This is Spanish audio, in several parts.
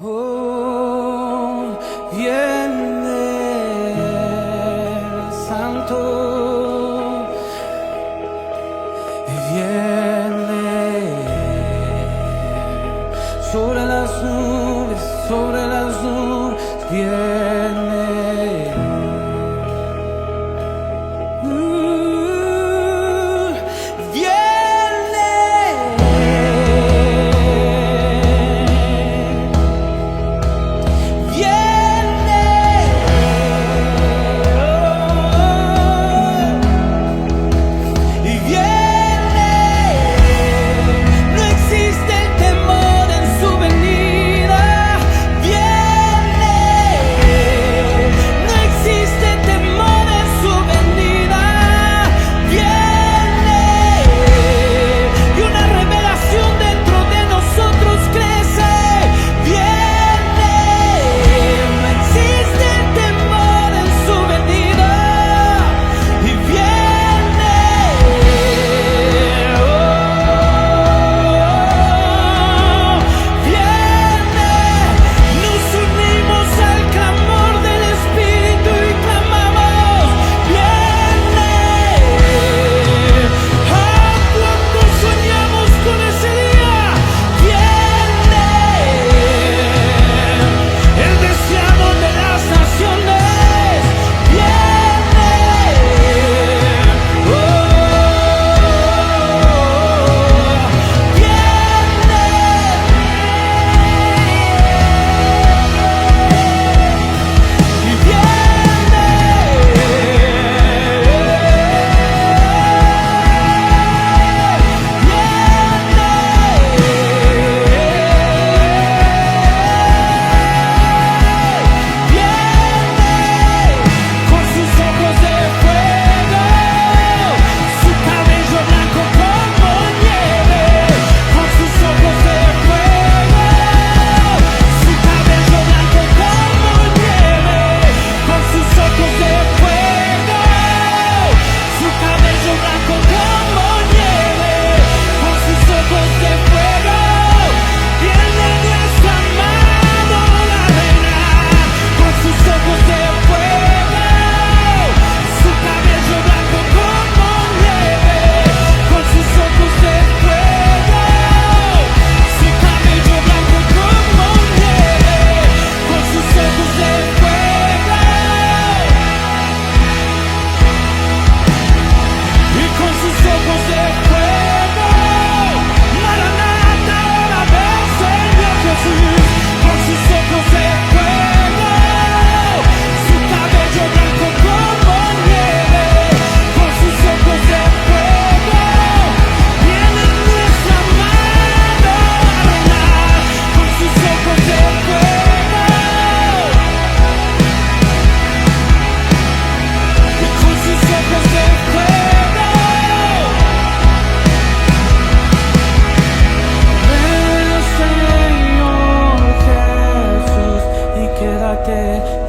Oh, viene el Santo, viene sobre las nubes, viene.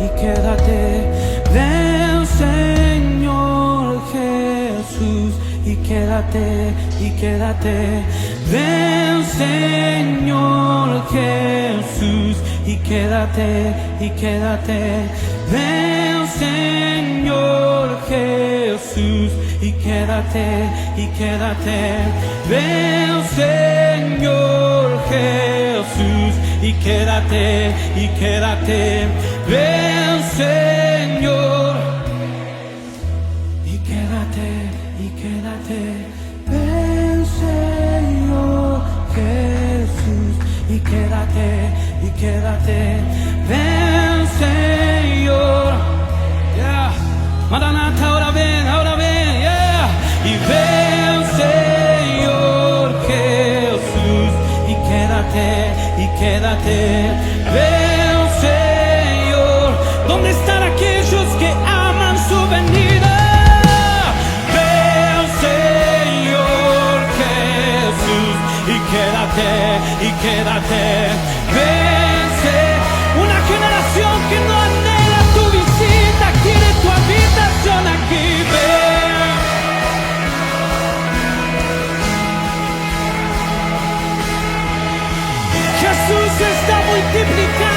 Y quédate, ven Señor Jesús, y quédate, ven Señor Jesús, y quédate, ven Señor Jesús, y quédate, ven Señor Jesús, y quédate, ven Señor, y quédate, ven Señor Jesús, y quédate, ven Señor, yeah. Maranata, ahora ven, yeah. Y ven Señor Jesús, y quédate, ven Señor. ¿Dónde están aquellos que aman su venida? Ven Señor Jesús, y quédate, ven una generación que no anhela tu visita, quiere tu habitación aquí, ven. Jesús está multiplicando.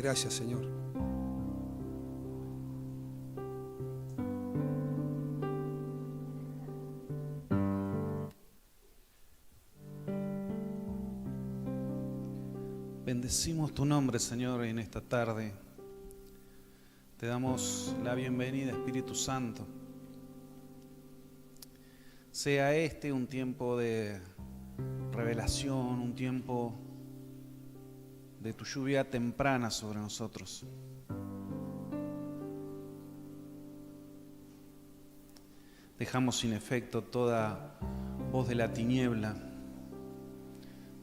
Gracias, Señor. Bendecimos tu nombre, Señor, en esta tarde. Te damos la bienvenida, Espíritu Santo. Sea este un tiempo de revelación, un tiempo de tu lluvia temprana sobre nosotros. Dejamos sin efecto toda voz de la tiniebla,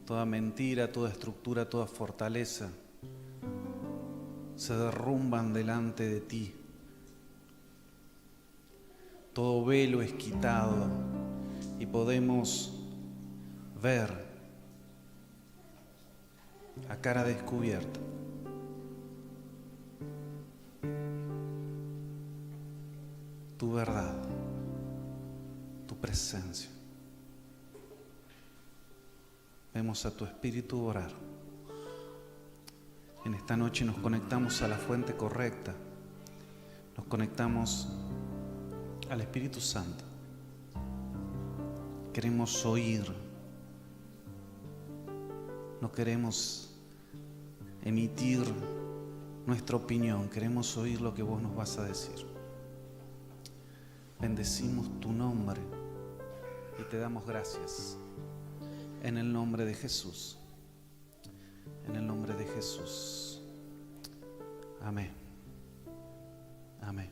toda mentira, toda estructura, toda fortaleza. Se derrumban delante de ti. Todo velo es quitado y podemos ver a cara descubierta tu verdad, tu presencia. Vemos a tu Espíritu orar. En esta noche nos conectamos a la fuente correcta. Nos conectamos al Espíritu Santo. Queremos oír. No queremos emitir nuestra opinión. Queremos oír lo que vos nos vas a decir. Bendecimos tu nombre y te damos gracias. En el nombre de Jesús. En el nombre de Jesús. Amén. Amén.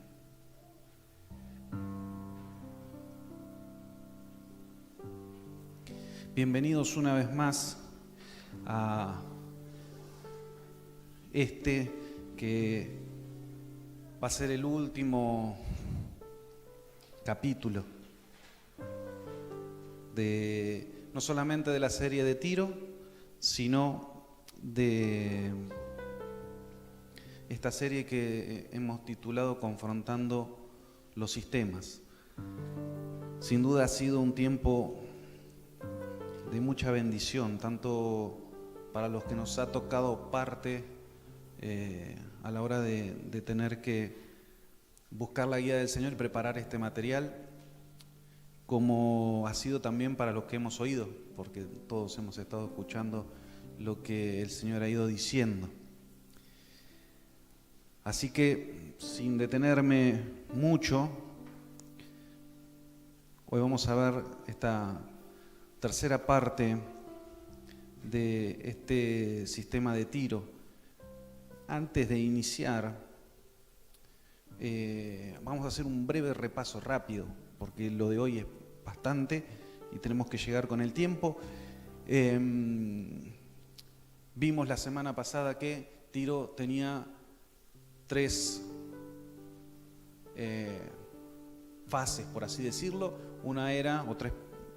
Bienvenidos una vez más a este que va a ser el último capítulo de no solamente de la serie de Tiro, sino de esta serie que hemos titulado Confrontando los Sistemas. Sin duda ha sido un tiempo de mucha bendición, tanto para los que nos ha tocado parte a la hora de tener que buscar la guía del Señor y preparar este material, como ha sido también para los que hemos oído, porque todos hemos estado escuchando lo que el Señor ha ido diciendo. Así que, sin detenerme mucho, hoy vamos a ver esta tercera parte de este sistema de Tiro. Antes de iniciar, vamos a hacer un breve repaso rápido, porque lo de hoy es bastante y tenemos que llegar con el tiempo. Vimos la semana pasada que Tiro tenía tres fases, por así decirlo. Una era, o tres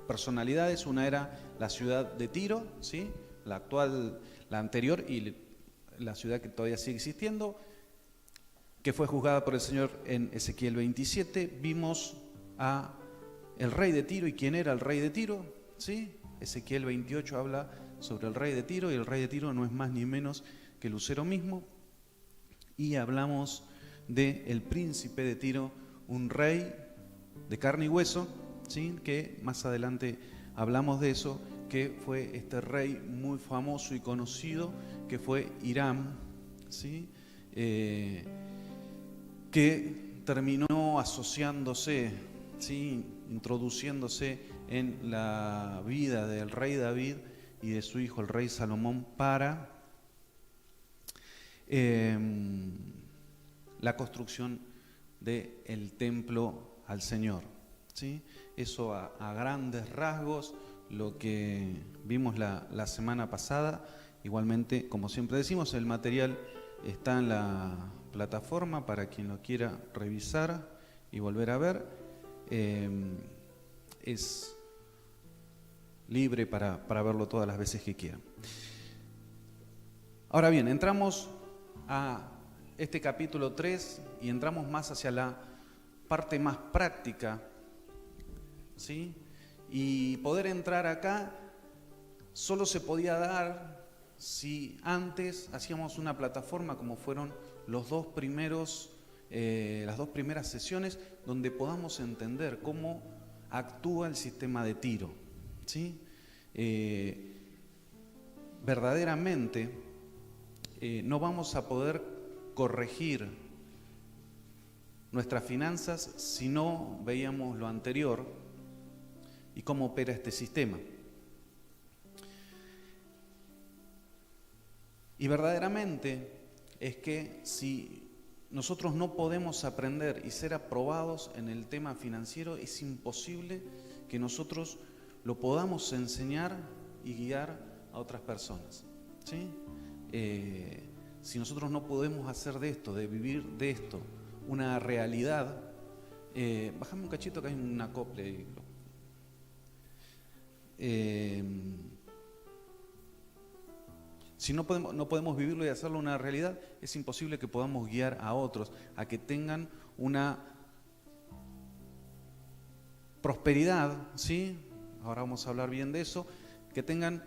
personalidades. Una era la ciudad de Tiro, ¿sí? La actual, la anterior y la ciudad que todavía sigue existiendo, que fue juzgada por el Señor en Ezequiel 27. Vimos a el rey de Tiro y quién era el rey de Tiro, ¿sí? Ezequiel 28 habla sobre el rey de Tiro y el rey de Tiro no es más ni menos que Lucero mismo. Y hablamos del príncipe de Tiro, un rey de carne y hueso, ¿sí? Que más adelante hablamos de eso, que fue este rey muy famoso y conocido, que fue Hiram, ¿sí? Que terminó asociándose, ¿sí? Introduciéndose en la vida del rey David y de su hijo el rey Salomón para la construcción del templo al Señor, ¿sí? Eso a grandes rasgos lo que vimos la semana pasada. Igualmente, como siempre decimos, el material está en la plataforma para quien lo quiera revisar y volver a ver. Es libre para verlo todas las veces que quieran. Ahora bien, entramos a este capítulo 3 y entramos más hacia la parte más práctica, ¿sí? Y poder entrar acá solo se podía dar si antes hacíamos una plataforma como fueron las dos primeras sesiones, donde podamos entender cómo actúa el sistema de Tiro, ¿sí? Verdaderamente no vamos a poder corregir nuestras finanzas si no veíamos lo anterior y cómo opera este sistema. Y verdaderamente es que si nosotros no podemos aprender y ser aprobados en el tema financiero, es imposible que nosotros lo podamos enseñar y guiar a otras personas, ¿sí? Si nosotros no podemos hacer de esto, de vivir de esto, una realidad, bájame un cachito que hay un acople. Si no podemos vivirlo y hacerlo una realidad, es imposible que podamos guiar a otros a que tengan una prosperidad, ¿sí? Ahora vamos a hablar bien de eso, que tengan,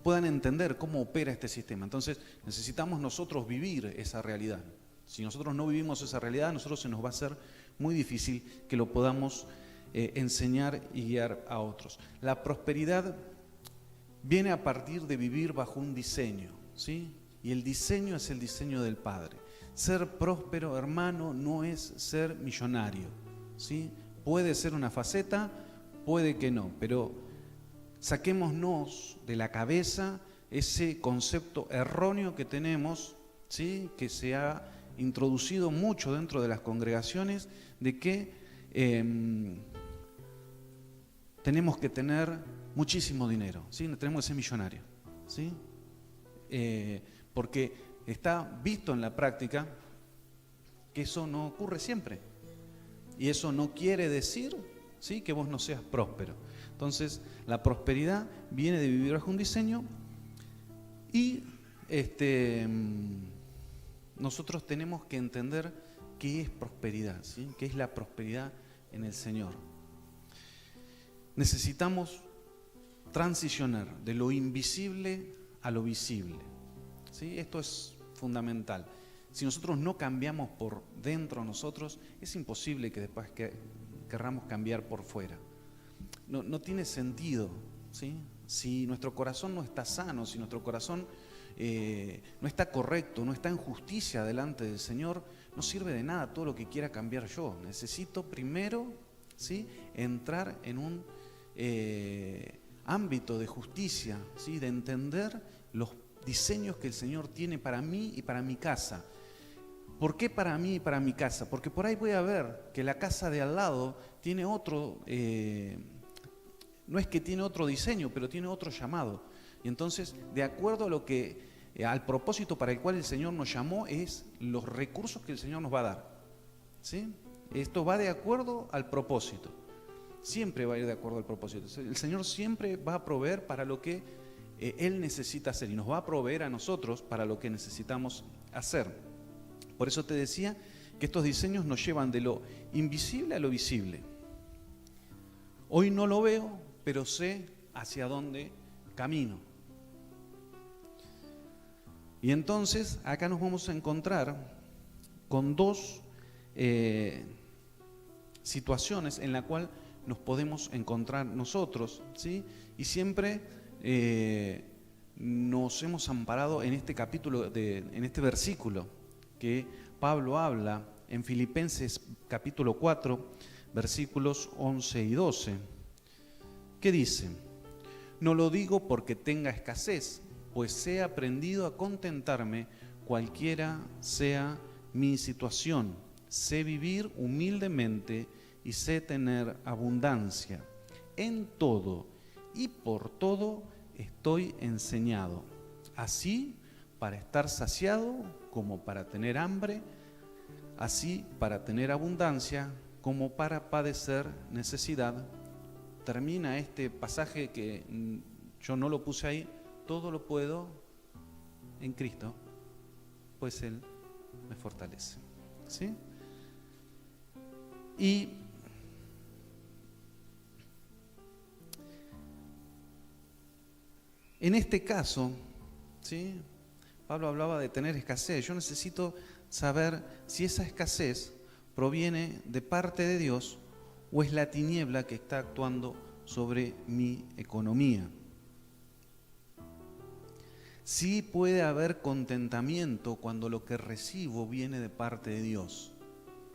puedan entender cómo opera este sistema. Entonces necesitamos nosotros vivir esa realidad. Si nosotros no vivimos esa realidad, a nosotros se nos va a hacer muy difícil que lo podamos enseñar y guiar a otros. La prosperidad viene a partir de vivir bajo un diseño, ¿sí? Y el diseño es el diseño del Padre. Ser próspero, hermano, no es ser millonario, ¿sí? Puede ser una faceta, puede que no, pero saquémonos de la cabeza ese concepto erróneo que tenemos, ¿sí? Que se ha introducido mucho dentro de las congregaciones, de que tenemos que tener muchísimo dinero, ¿sí? Tenemos que ser millonarios, ¿sí? Porque está visto en la práctica que eso no ocurre siempre. Y eso no quiere decir, ¿sí?, que vos no seas próspero. Entonces, la prosperidad viene de vivir bajo un diseño y nosotros tenemos que entender qué es prosperidad, ¿sí? ¿Qué es la prosperidad en el Señor? Necesitamos transicionar de lo invisible a lo visible, ¿sí? Esto es fundamental. Si nosotros no cambiamos por dentro nosotros, es imposible que después querramos cambiar por fuera. No tiene sentido, ¿sí? Si nuestro corazón no está sano, si nuestro corazón no está correcto, no está en justicia delante del Señor, no sirve de nada todo lo que quiera cambiar yo. Necesito primero, ¿sí?, entrar en un ámbito de justicia, ¿sí?, de entender los diseños que el Señor tiene para mí y para mi casa. ¿Por qué para mí y para mi casa? Porque por ahí voy a ver que la casa de al lado tiene otro, no es que tiene otro diseño, pero tiene otro llamado. Y entonces, de acuerdo a lo que, al propósito para el cual el Señor nos llamó, es los recursos que el Señor nos va a dar, ¿sí? Esto va de acuerdo al propósito. Siempre va a ir de acuerdo al propósito. El Señor siempre va a proveer para lo que Él necesita hacer y nos va a proveer a nosotros para lo que necesitamos hacer. Por eso te decía que estos diseños nos llevan de lo invisible a lo visible. Hoy no lo veo, pero sé hacia dónde camino. Y entonces acá nos vamos a encontrar con dos situaciones en la cual nos podemos encontrar nosotros, ¿sí? Y siempre nos hemos amparado en este capítulo, en este versículo que Pablo habla en Filipenses capítulo 4, versículos 11 y 12, que dice: no lo digo porque tenga escasez, pues he aprendido a contentarme cualquiera sea mi situación. Sé vivir humildemente y sé tener abundancia. En todo y por todo estoy enseñado, así para estar saciado como para tener hambre, así para tener abundancia como para padecer necesidad. Termina este pasaje que yo no lo puse ahí: todo lo puedo en Cristo, pues Él me fortalece, ¿sí? Y En este caso, ¿sí? Pablo hablaba de tener escasez. Yo necesito saber si esa escasez proviene de parte de Dios o es la tiniebla que está actuando sobre mi economía. Sí puede haber contentamiento cuando lo que recibo viene de parte de Dios,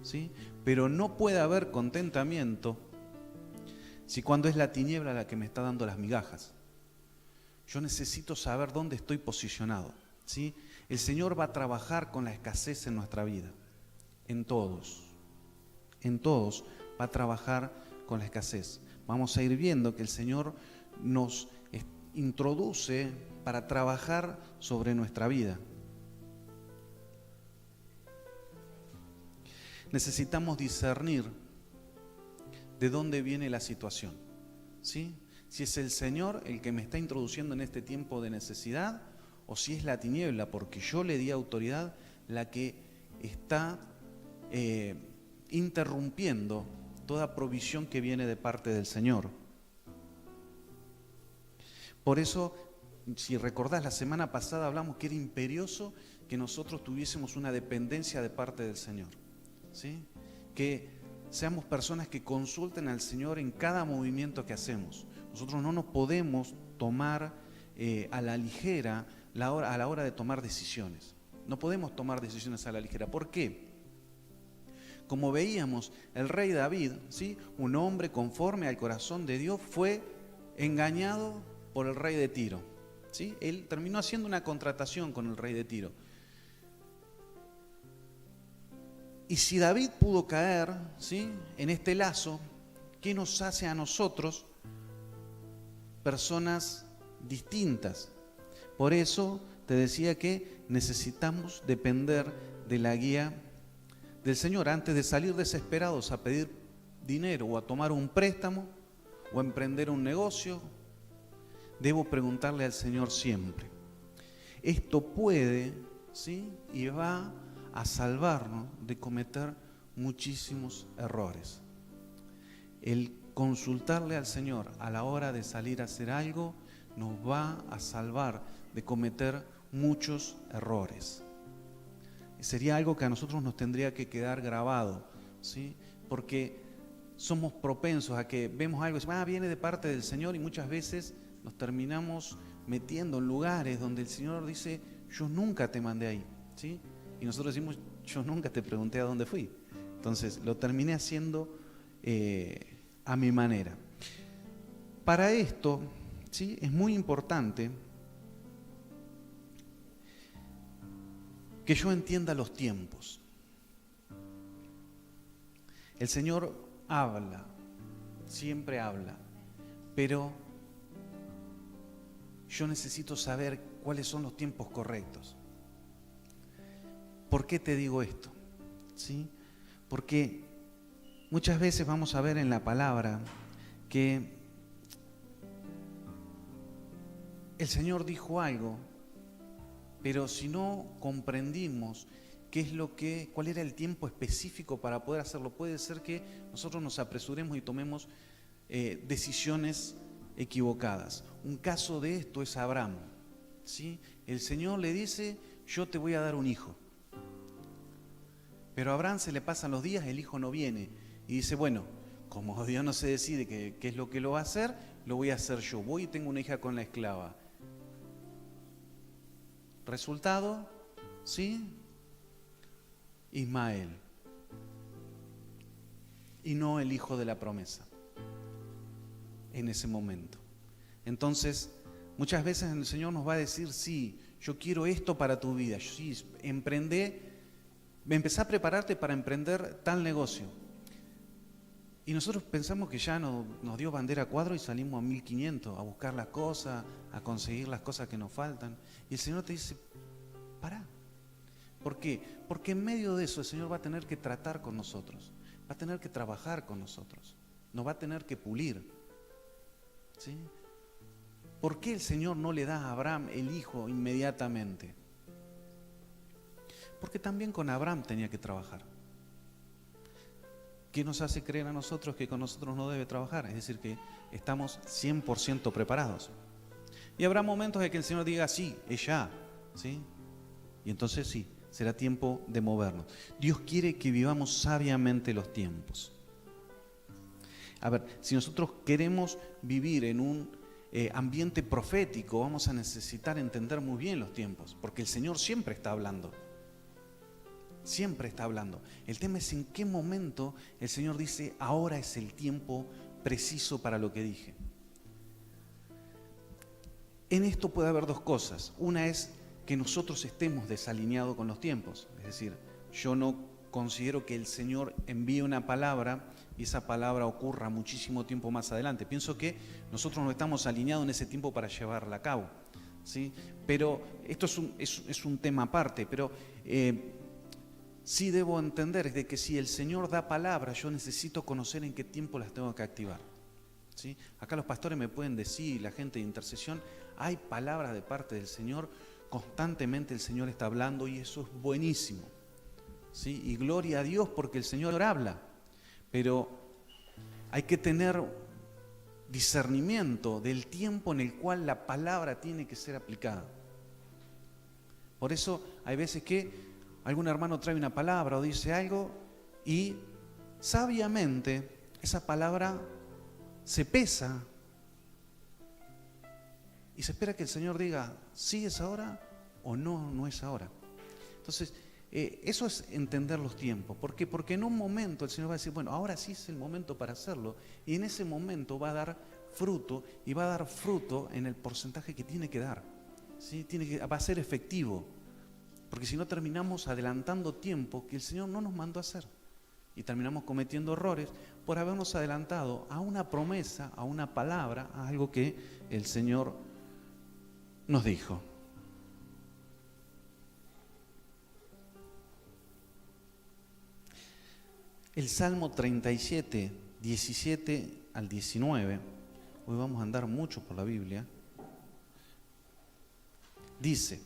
¿sí? Pero no puede haber contentamiento si cuando es la tiniebla la que me está dando las migajas. Yo necesito saber dónde estoy posicionado, ¿sí? El Señor va a trabajar con la escasez en nuestra vida, en todos va a trabajar con la escasez. Vamos a ir viendo que el Señor nos introduce para trabajar sobre nuestra vida. Necesitamos discernir de dónde viene la situación, ¿sí? Si es el Señor el que me está introduciendo en este tiempo de necesidad o si es la tiniebla, porque yo le di autoridad, la que está interrumpiendo toda provisión que viene de parte del Señor. Por eso, si recordás, la semana pasada hablamos que era imperioso que nosotros tuviésemos una dependencia de parte del Señor, ¿sí? Que seamos personas que consulten al Señor en cada movimiento que hacemos. Nosotros no nos podemos tomar a la ligera a la hora de tomar decisiones. No podemos tomar decisiones a la ligera. ¿Por qué? Como veíamos, el rey David, ¿sí? Un hombre conforme al corazón de Dios, fue engañado por el rey de Tiro, ¿sí? Él terminó haciendo una contratación con el rey de Tiro. Y si David pudo caer, ¿sí? En este lazo, ¿qué nos hace a nosotros personas distintas? Por eso te decía que necesitamos depender de la guía del Señor. Antes de salir desesperados a pedir dinero o a tomar un préstamo o a emprender un negocio, debo preguntarle al Señor siempre. Esto puede, ¿sí? Y va a salvarnos de cometer muchísimos errores. El consultarle al Señor a la hora de salir a hacer algo nos va a salvar de cometer muchos errores. Sería algo que a nosotros nos tendría que quedar grabado, ¿sí? Porque somos propensos a que vemos algo y decimos, viene de parte del Señor, y muchas veces nos terminamos metiendo en lugares donde el Señor dice, yo nunca te mandé ahí, ¿sí? Y nosotros decimos, yo nunca te pregunté a dónde fui. Entonces lo terminé haciendo a mi manera. Para esto, ¿sí? Es muy importante que yo entienda los tiempos. El Señor habla, siempre habla, pero yo necesito saber cuáles son los tiempos correctos. ¿Por qué te digo esto? ¿Sí? Porque muchas veces vamos a ver en la palabra que el Señor dijo algo, pero si no comprendimos cuál era el tiempo específico para poder hacerlo, puede ser que nosotros nos apresuremos y tomemos decisiones equivocadas. Un caso de esto es Abraham, ¿sí? El Señor le dice, yo te voy a dar un hijo. Pero a Abraham se le pasan los días, el hijo no viene. Y dice, bueno, como Dios no se decide qué es lo que lo va a hacer, lo voy a hacer yo. Voy y tengo una hija con la esclava. Resultado, ¿sí? Ismael. Y no el hijo de la promesa. En ese momento. Entonces, muchas veces el Señor nos va a decir, sí, yo quiero esto para tu vida. Sí, empecé a prepararte para emprender tal negocio. Y nosotros pensamos que ya nos dio bandera a cuadro y salimos a 1500 a buscar las cosas, a conseguir las cosas que nos faltan. Y el Señor te dice, pará. ¿Por qué? Porque en medio de eso el Señor va a tener que tratar con nosotros, va a tener que trabajar con nosotros, nos va a tener que pulir, ¿sí? ¿Por qué el Señor no le da a Abraham el hijo inmediatamente? Porque también con Abraham tenía que trabajar. ¿Qué nos hace creer a nosotros que con nosotros no debe trabajar? Es decir, que estamos 100% preparados. Y habrá momentos en que el Señor diga, sí, es ya, ¿sí? Y entonces sí, será tiempo de movernos. Dios quiere que vivamos sabiamente los tiempos. A ver, si nosotros queremos vivir en un ambiente profético, vamos a necesitar entender muy bien los tiempos, porque el Señor siempre está hablando. Siempre está hablando. El tema es en qué momento el Señor dice, ahora es el tiempo preciso para lo que dije. En esto puede haber dos cosas. Una es que nosotros estemos desalineados con los tiempos. Es decir, yo no considero que el Señor envíe una palabra y esa palabra ocurra muchísimo tiempo más adelante. Pienso que nosotros no estamos alineados en ese tiempo para llevarla a cabo, ¿sí? Pero esto es un tema aparte, pero sí debo entender de que si el Señor da palabras, yo necesito conocer en qué tiempo las tengo que activar, ¿sí? Acá los pastores me pueden decir, la gente de intercesión, hay palabras de parte del Señor, constantemente el Señor está hablando y eso es buenísimo, ¿sí? Y gloria a Dios porque el Señor habla, pero hay que tener discernimiento del tiempo en el cual la palabra tiene que ser aplicada. Por eso hay veces que algún hermano trae una palabra o dice algo y sabiamente esa palabra se pesa y se espera que el Señor diga, sí es ahora o no, no es ahora. Entonces, eso es entender los tiempos. ¿Por qué? Porque en un momento el Señor va a decir, bueno, ahora sí es el momento para hacerlo. Y en ese momento va a dar fruto y va a dar fruto en el porcentaje que tiene que dar, ¿sí? Va a ser efectivo. Porque si no terminamos adelantando tiempo que el Señor no nos mandó a hacer. Y terminamos cometiendo errores por habernos adelantado a una promesa, a una palabra, a algo que el Señor nos dijo. El Salmo 37, 17 al 19, hoy vamos a andar mucho por la Biblia, dice,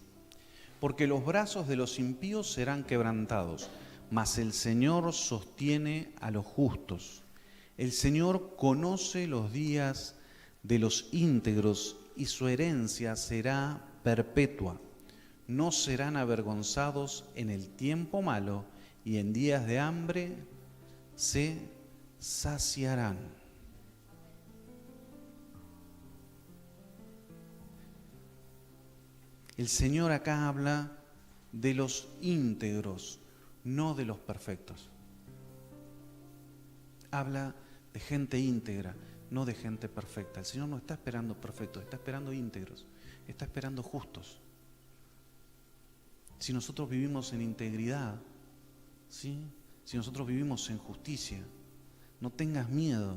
porque los brazos de los impíos serán quebrantados, mas el Señor sostiene a los justos. El Señor conoce los días de los íntegros y su herencia será perpetua. No serán avergonzados en el tiempo malo y en días de hambre se saciarán. El Señor acá habla de los íntegros, no de los perfectos. Habla de gente íntegra, no de gente perfecta. El Señor no está esperando perfectos, está esperando íntegros, está esperando justos. Si nosotros vivimos en integridad, ¿sí? Si nosotros vivimos en justicia, no tengas miedo,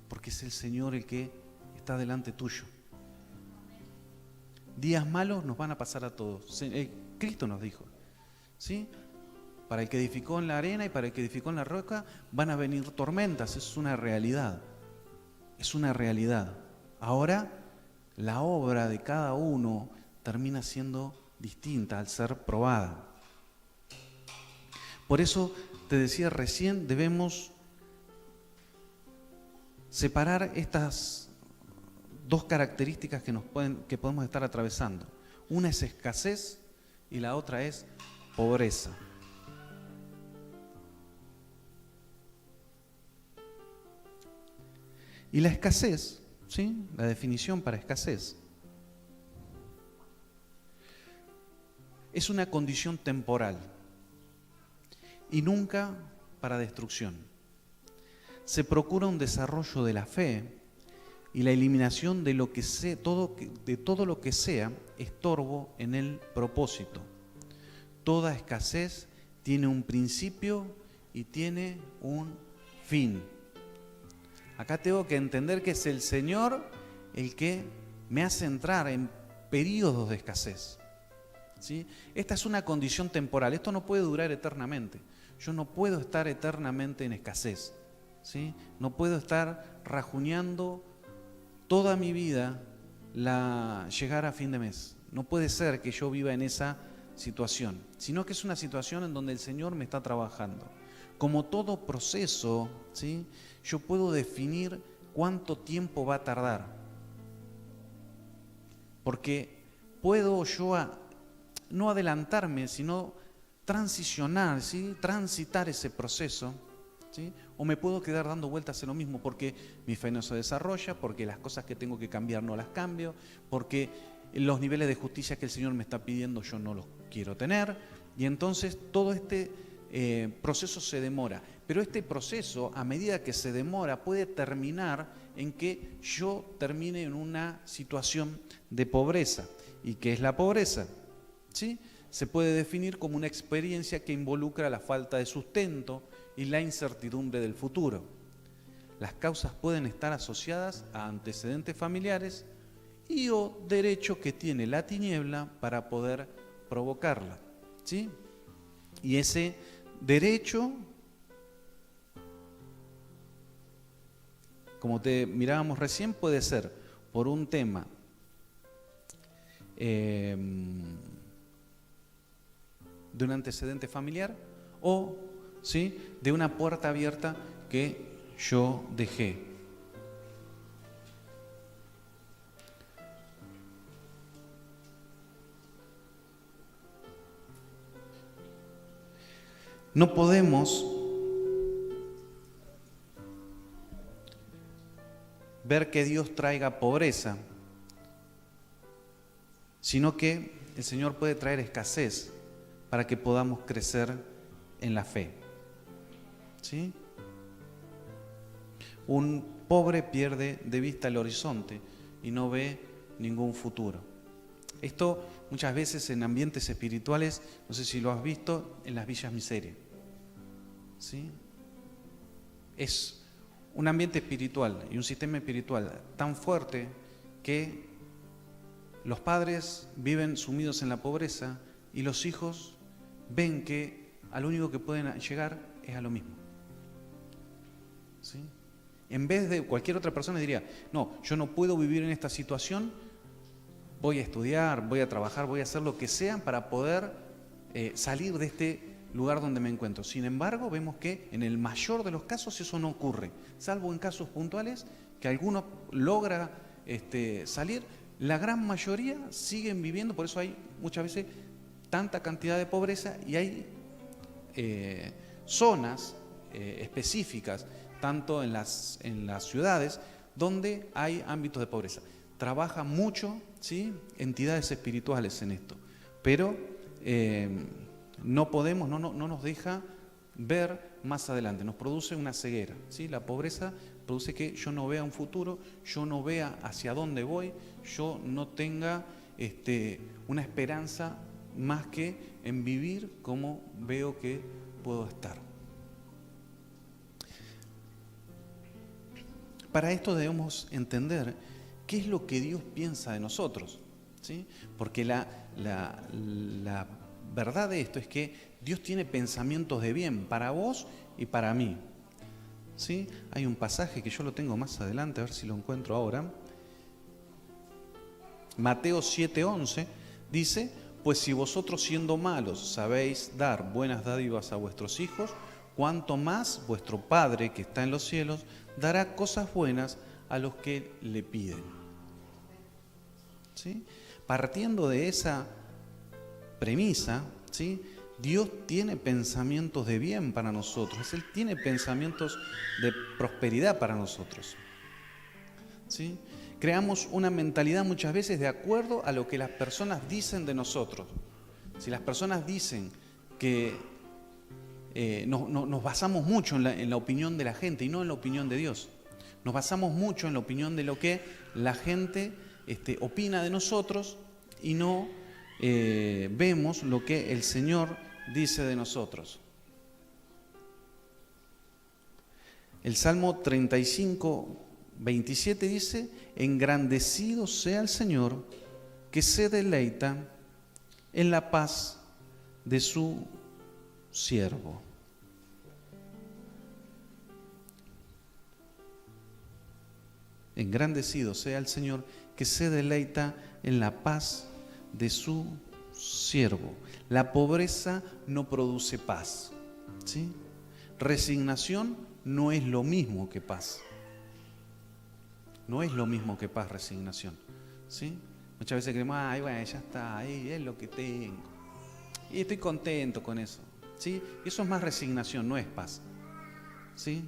porque es el Señor el que está delante tuyo. Días malos nos van a pasar a todos. Cristo nos dijo, ¿sí? Para el que edificó en la arena y para el que edificó en la roca van a venir tormentas, es una realidad. Es una realidad. Ahora, la obra de cada uno termina siendo distinta al ser probada. Por eso te decía recién, debemos separar estas dos características que podemos estar atravesando. Una es escasez y la otra es pobreza. Y la escasez, ¿sí? La definición para escasez es una condición temporal y nunca para destrucción. Se procura un desarrollo de la fe y la eliminación de todo lo que sea estorbo en el propósito. Toda escasez tiene un principio y tiene un fin. Acá tengo que entender que es el Señor el que me hace entrar en periodos de escasez, ¿sí? Esta es una condición temporal, esto no puede durar eternamente. Yo no puedo estar eternamente en escasez, ¿sí? No puedo estar rajuñando toda mi vida llegar a fin de mes. No puede ser que yo viva en esa situación, sino que es una situación en donde el Señor me está trabajando. Como todo proceso, ¿sí? Yo puedo definir cuánto tiempo va a tardar. porque puedo yo no adelantarme, sino transicionar, ¿sí? Transitar ese proceso, ¿sí? O me puedo quedar dando vueltas en lo mismo porque mi fe no se desarrolla, porque las cosas que tengo que cambiar no las cambio, porque los niveles de justicia que el Señor me está pidiendo yo no los quiero tener, y entonces todo este proceso se demora. Pero este proceso, a medida que se demora, puede terminar en que yo termine en una situación de pobreza. ¿Y qué es la pobreza? ¿Sí? Se puede definir como una experiencia que involucra la falta de sustento y la incertidumbre del futuro. Las causas pueden estar asociadas a antecedentes familiares y o derecho que tiene la tiniebla para poder provocarla, ¿sí? Y ese derecho, como te mirábamos recién, puede ser por un tema de un antecedente familiar o, ¿sí?, de una puerta abierta que yo dejé. No podemos ver que Dios traiga pobreza, sino que el Señor puede traer escasez para que podamos crecer en la fe, ¿sí? Un pobre pierde de vista el horizonte y no ve ningún futuro. Esto muchas veces en ambientes espirituales, no sé si lo has visto, en las villas miserias, ¿sí? Es un ambiente espiritual y un sistema espiritual tan fuerte que los padres viven sumidos en la pobreza y los hijos ven que a lo único que pueden llegar es a lo mismo, ¿sí? En vez de cualquier otra persona diría, no, yo no puedo vivir en esta situación, voy a estudiar, voy a trabajar, voy a hacer lo que sea para poder salir de este lugar donde me encuentro. Sin embargo, vemos que en el mayor de los casos eso no ocurre, salvo en casos puntuales que alguno logra salir. La gran mayoría siguen viviendo, por eso hay muchas veces tanta cantidad de pobreza y hay zonas específicas, tanto en las ciudades, donde hay ámbitos de pobreza. Trabaja mucho, ¿sí?, entidades espirituales en esto, pero no podemos, no nos deja ver más adelante, nos produce una ceguera, ¿sí? La pobreza produce que yo no vea un futuro, yo no vea hacia dónde voy, yo no tenga una esperanza más que en vivir como veo que puedo estar. Para esto debemos entender qué es lo que Dios piensa de nosotros, ¿sí? Porque la verdad de esto es que Dios tiene pensamientos de bien para vos y para mí, ¿sí? Hay un pasaje que yo lo tengo más adelante, a ver si lo encuentro ahora. Mateo 7:11 dice, pues si vosotros siendo malos sabéis dar buenas dádivas a vuestros hijos, cuánto más vuestro Padre que está en los cielos dará cosas buenas a los que le piden, ¿sí? Partiendo de esa premisa, ¿sí?, Dios tiene pensamientos de bien para nosotros, Él tiene pensamientos de prosperidad para nosotros, ¿sí? Creamos una mentalidad muchas veces de acuerdo a lo que las personas dicen de nosotros. Si las personas dicen que nos basamos mucho en la opinión de la gente y no en la opinión de Dios. Nos basamos mucho en la opinión de lo que la gente opina de nosotros y no vemos lo que el Señor dice de nosotros. El Salmo 35:27 dice, engrandecido sea el Señor que se deleita en la paz de su siervo. Engrandecido sea el Señor que se deleita en la paz de su siervo. La pobreza no produce paz, ¿sí? Resignación no es lo mismo que paz. No es lo mismo que paz, resignación, ¿sí? Muchas veces creemos, ay, bueno, ya está, ahí es lo que tengo. Y estoy contento con eso, ¿sí? Eso es más resignación, no es paz, ¿sí?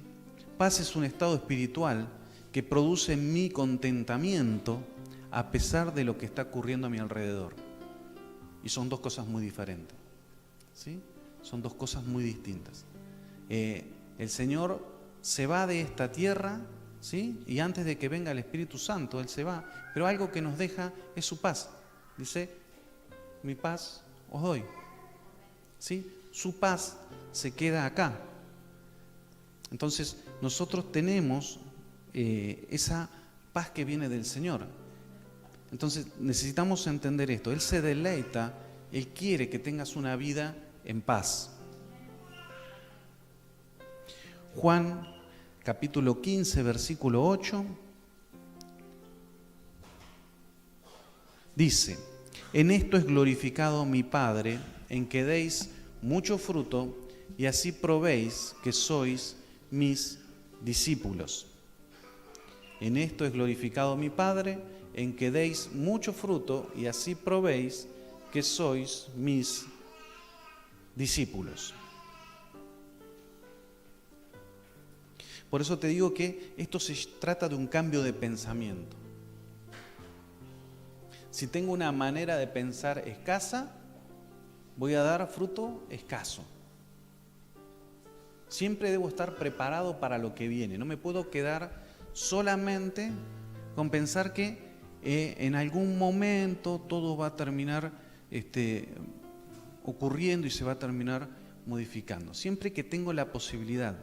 Paz es un estado espiritual que produce en mí contentamiento a pesar de lo que está ocurriendo a mi alrededor. Y son dos cosas muy diferentes, ¿sí? Son dos cosas muy distintas. El Señor se va de esta tierra, ¿sí? Y antes de que venga el Espíritu Santo, Él se va. Pero algo que nos deja es su paz. Dice, mi paz os doy, ¿sí? Su paz se queda acá. Entonces, nosotros tenemos esa paz que viene del Señor. Entonces, necesitamos entender esto. Él se deleita, Él quiere que tengas una vida en paz. Juan, capítulo 15, versículo 8, dice, en esto es glorificado mi Padre, en que deis mucho fruto y así probéis que sois mis discípulos. En esto es glorificado mi Padre, en que deis mucho fruto y así probéis que sois mis discípulos. Por eso te digo que esto se trata de un cambio de pensamiento. Si tengo una manera de pensar escasa, voy a dar fruto escaso. Siempre debo estar preparado para lo que viene. No me puedo quedar solamente con pensar que en algún momento todo va a terminar ocurriendo y se va a terminar modificando. Siempre que tengo la posibilidad,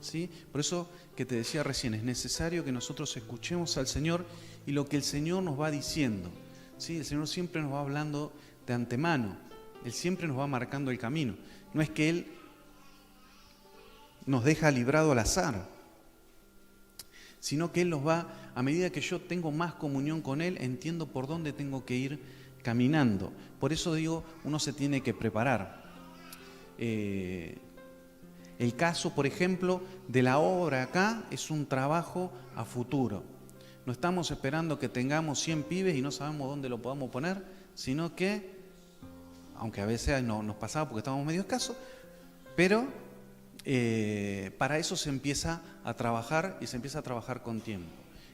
¿sí? Por eso que te decía recién, es necesario que nosotros escuchemos al Señor y lo que el Señor nos va diciendo, ¿sí? El Señor siempre nos va hablando de antemano, Él siempre nos va marcando el camino. No es que Él nos deja librado al azar, sino que Él nos va, a medida que yo tengo más comunión con Él, entiendo por dónde tengo que ir caminando. Por eso digo, uno se tiene que preparar. El caso, por ejemplo, de la obra acá es un trabajo a futuro. No estamos esperando que tengamos 100 pibes y no sabemos dónde lo podamos poner, sino que, aunque a veces nos pasaba porque estábamos medio escasos, pero para eso se empieza a trabajar y se empieza a trabajar con tiempo.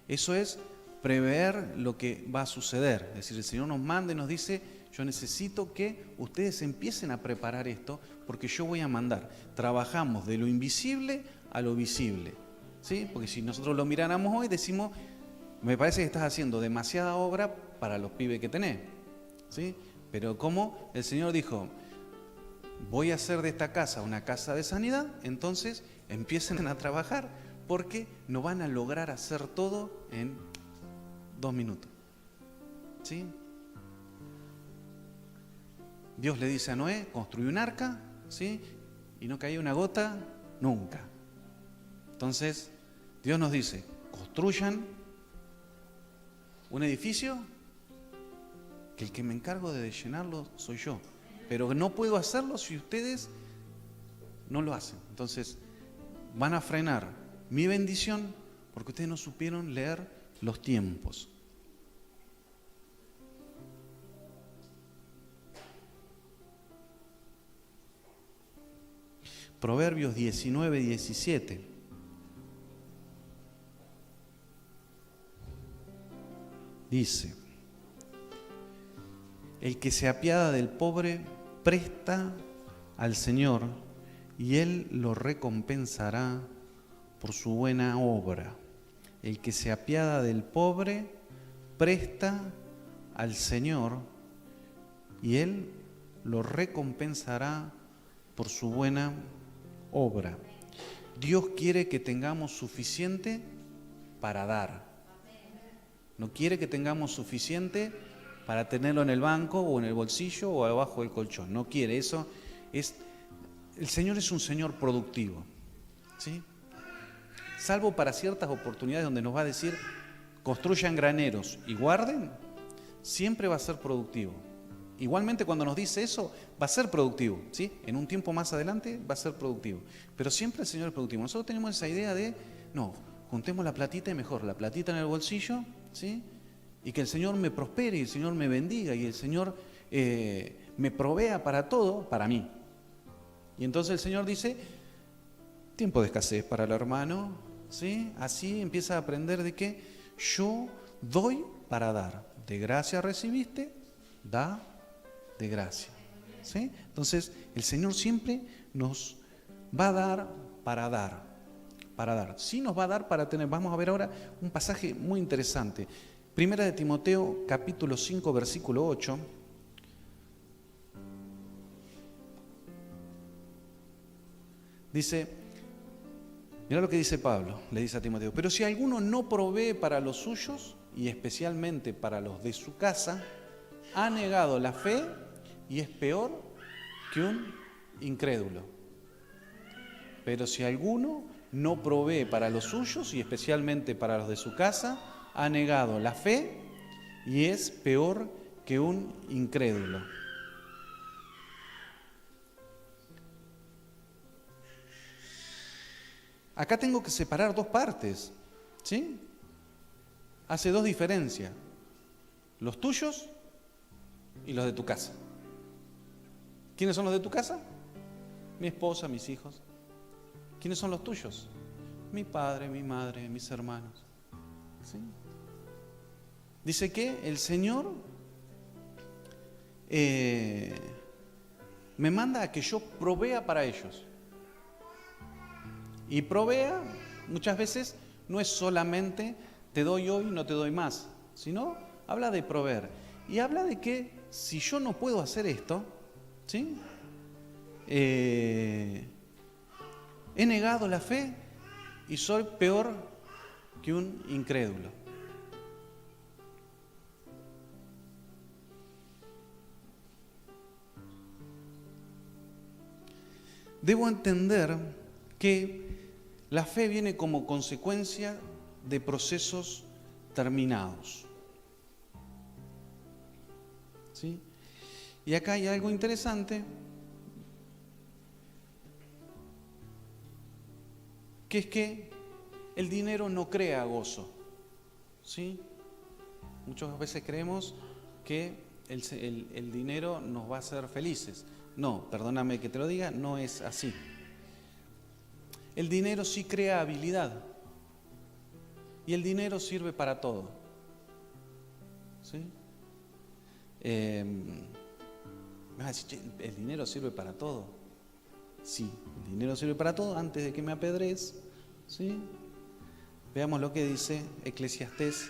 Eso es prever lo que va a suceder. Es decir, el Señor nos manda y nos dice, yo necesito que ustedes empiecen a preparar esto porque yo voy a mandar. Trabajamos de lo invisible a lo visible, ¿sí? Porque si nosotros lo miráramos hoy, decimos, me parece que estás haciendo demasiada obra para los pibes que tenés, ¿sí? Pero como el Señor dijo, voy a hacer de esta casa una casa de sanidad, entonces empiecen a trabajar porque no van a lograr hacer todo en 2 minutos, ¿sí? Dios le dice a Noé, construye un arca, ¿sí? Y no caía una gota nunca. Entonces, Dios nos dice, construyan un edificio que el que me encargo de llenarlo soy yo. Pero no puedo hacerlo si ustedes no lo hacen. Entonces, van a frenar mi bendición porque ustedes no supieron leer los tiempos. Proverbios 19, 17. Dice, el que se apiada del pobre presta al Señor y Él lo recompensará por su buena obra. El que se apiada del pobre presta al Señor y Él lo recompensará por su buena obra. Dios quiere que tengamos suficiente para dar. No quiere que tengamos suficiente para tenerlo en el banco o en el bolsillo o abajo del colchón. No quiere eso. El Señor es un Señor productivo, ¿sí? Salvo para ciertas oportunidades donde nos va a decir construyan graneros y guarden, siempre va a ser productivo. Igualmente cuando nos dice eso, va a ser productivo, ¿sí? En un tiempo más adelante va a ser productivo. Pero siempre el Señor es productivo. Nosotros tenemos esa idea de, no, juntemos la platita y mejor, la platita en el bolsillo, ¿sí? y que el Señor me prospere y el Señor me bendiga y el Señor me provea para todo, para mí. Y entonces el Señor dice, tiempo de escasez para el hermano, ¿sí? Así empieza a aprender de que yo doy para dar. De gracia recibiste, da de gracia, ¿sí? Entonces el Señor siempre nos va a dar para dar, para dar. Sí nos va a dar para tener. Vamos a ver ahora un pasaje muy interesante. Primera de Timoteo, capítulo 5, versículo 8. Dice, mira lo que dice Pablo, le dice a Timoteo, pero si alguno no provee para los suyos, y especialmente para los de su casa, ha negado la fe y es peor que un incrédulo. Pero si alguno no provee para los suyos, y especialmente para los de su casa, ha negado la fe y es peor que un incrédulo. Acá tengo que separar dos partes, ¿sí? Hace dos diferencias, los tuyos y los de tu casa. ¿Quiénes son los de tu casa? Mi esposa, mis hijos. ¿Quiénes son los tuyos? Mi padre, mi madre, mis hermanos. ¿Sí? Dice que el Señor me manda a que yo provea para ellos. Y provea, muchas veces, no es solamente te doy hoy, no te doy más, sino habla de proveer. Y habla de que si yo no puedo hacer esto, ¿sí? He negado la fe y soy peor que un incrédulo. Debo entender que la fe viene como consecuencia de procesos terminados. ¿Sí? Y acá hay algo interesante, que es que el dinero no crea gozo. ¿Sí? Muchas veces creemos que el dinero nos va a hacer felices. No, perdóname que te lo diga, no es así. El dinero sí crea habilidad y el dinero sirve para todo. ¿Sí? Me vas a decir, che, ¿el dinero sirve para todo? Sí, el dinero sirve para todo. Antes de que me apedrees, ¿sí? Veamos lo que dice Eclesiastés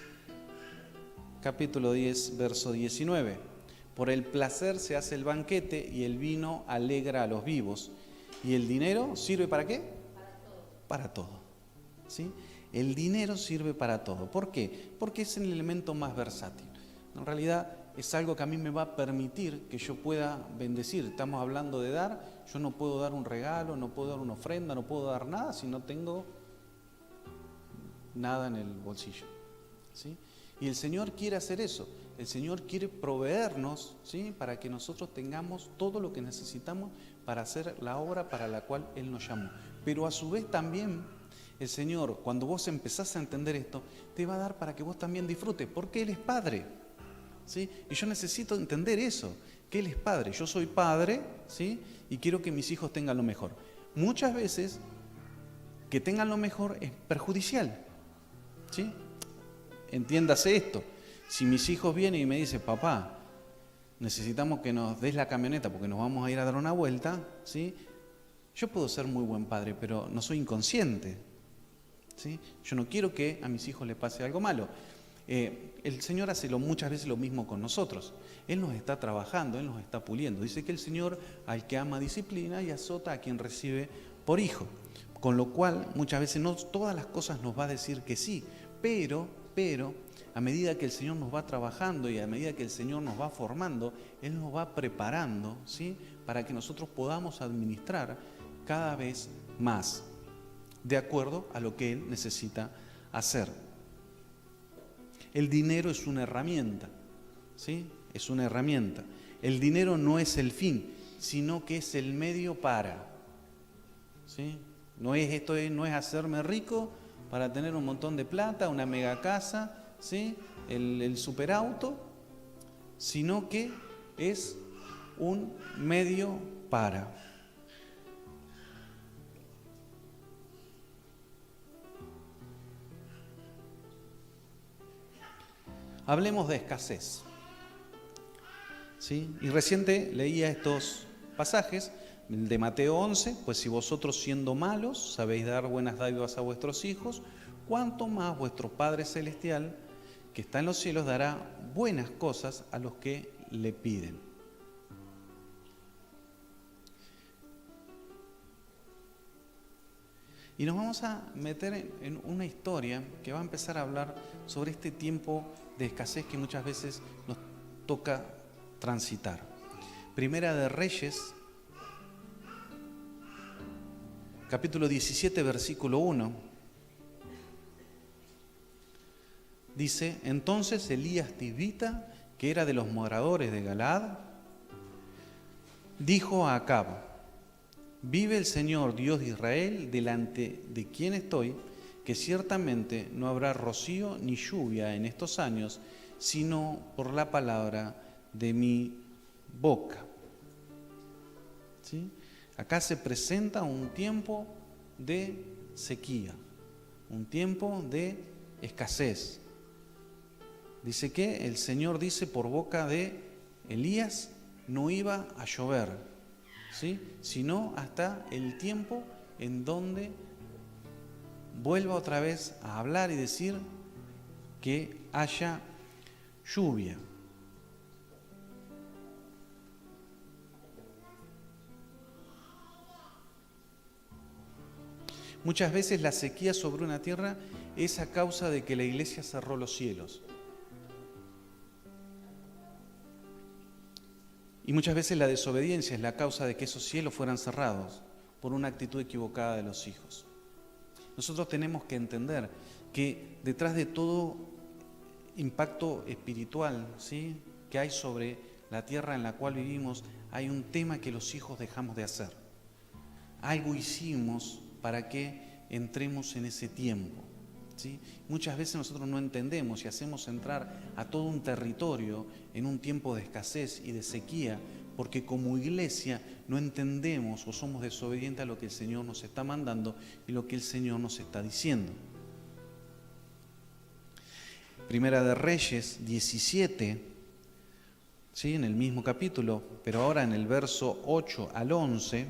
capítulo 10, verso 19. Por el placer se hace el banquete y el vino alegra a los vivos. ¿Y el dinero sirve para qué? Para todo. ¿Sí? El dinero sirve para todo. ¿Por qué? Porque es el elemento más versátil. En realidad es algo que a mí me va a permitir que yo pueda bendecir. Estamos hablando de dar. Yo no puedo dar un regalo, no puedo dar una ofrenda, no puedo dar nada si no tengo nada en el bolsillo. ¿Sí? Y el Señor quiere hacer eso. El Señor quiere proveernos, ¿sí? Para que nosotros tengamos todo lo que necesitamos para hacer la obra para la cual Él nos llamó. Pero a su vez también el Señor, cuando vos empezás a entender esto, te va a dar para que vos también disfrutes, porque Él es Padre, ¿sí? Y yo necesito entender eso, que Él es Padre. Yo soy Padre, ¿sí? Y quiero que mis hijos tengan lo mejor. Muchas veces que tengan lo mejor es perjudicial, ¿sí? Entiéndase esto. Si mis hijos vienen y me dicen, papá, necesitamos que nos des la camioneta porque nos vamos a ir a dar una vuelta, ¿sí? Yo puedo ser muy buen padre, pero no soy inconsciente, ¿sí? Yo no quiero que a mis hijos les pase algo malo. El Señor hace muchas veces lo mismo con nosotros. Él nos está trabajando, Él nos está puliendo. Dice que el Señor al que ama disciplina y azota a quien recibe por hijo. Con lo cual, muchas veces no todas las cosas nos va a decir que sí, pero a medida que el Señor nos va trabajando y a medida que el Señor nos va formando, Él nos va preparando, ¿sí? Para que nosotros podamos administrar cada vez más, de acuerdo a lo que Él necesita hacer. El dinero es una herramienta, ¿sí? Es una herramienta. El dinero no es el fin, sino que es el medio para, ¿sí? No es hacerme rico para tener un montón de plata, una mega casa, ¿sí?, el superauto, sino que es un medio para. Hablemos de escasez, ¿sí? Y reciente leía estos pasajes, el de Mateo 11, pues si vosotros siendo malos sabéis dar buenas dádivas a vuestros hijos, cuánto más vuestro Padre Celestial, que está en los cielos, dará buenas cosas a los que le piden. Y nos vamos a meter en una historia que va a empezar a hablar sobre este tiempo de escasez que muchas veces nos toca transitar. Primera de Reyes, capítulo 17, versículo 1. Dice: entonces Elías Tisbita, que era de los moradores de Galaad, dijo a Acab: vive el Señor Dios de Israel, delante de quien estoy, que ciertamente no habrá rocío ni lluvia en estos años, sino por la palabra de mi boca. ¿Sí? Acá se presenta un tiempo de sequía, un tiempo de escasez. Dice que el Señor dice por boca de Elías no iba a llover, ¿sí?, sino hasta el tiempo en donde vuelva otra vez a hablar y decir que haya lluvia. Muchas veces la sequía sobre una tierra es a causa de que la iglesia cerró los cielos. Y muchas veces la desobediencia es la causa de que esos cielos fueran cerrados por una actitud equivocada de los hijos. Nosotros tenemos que entender que detrás de todo impacto espiritual, ¿sí?, que hay sobre la tierra en la cual vivimos, hay un tema que los hijos dejamos de hacer. Algo hicimos para que entremos en ese tiempo, ¿sí? Muchas veces nosotros no entendemos y hacemos entrar a todo un territorio en un tiempo de escasez y de sequía, porque como iglesia no entendemos o somos desobedientes a lo que el Señor nos está mandando y lo que el Señor nos está diciendo. Primera de Reyes 17, ¿sí?, en el mismo capítulo, pero ahora en el verso 8 al 11,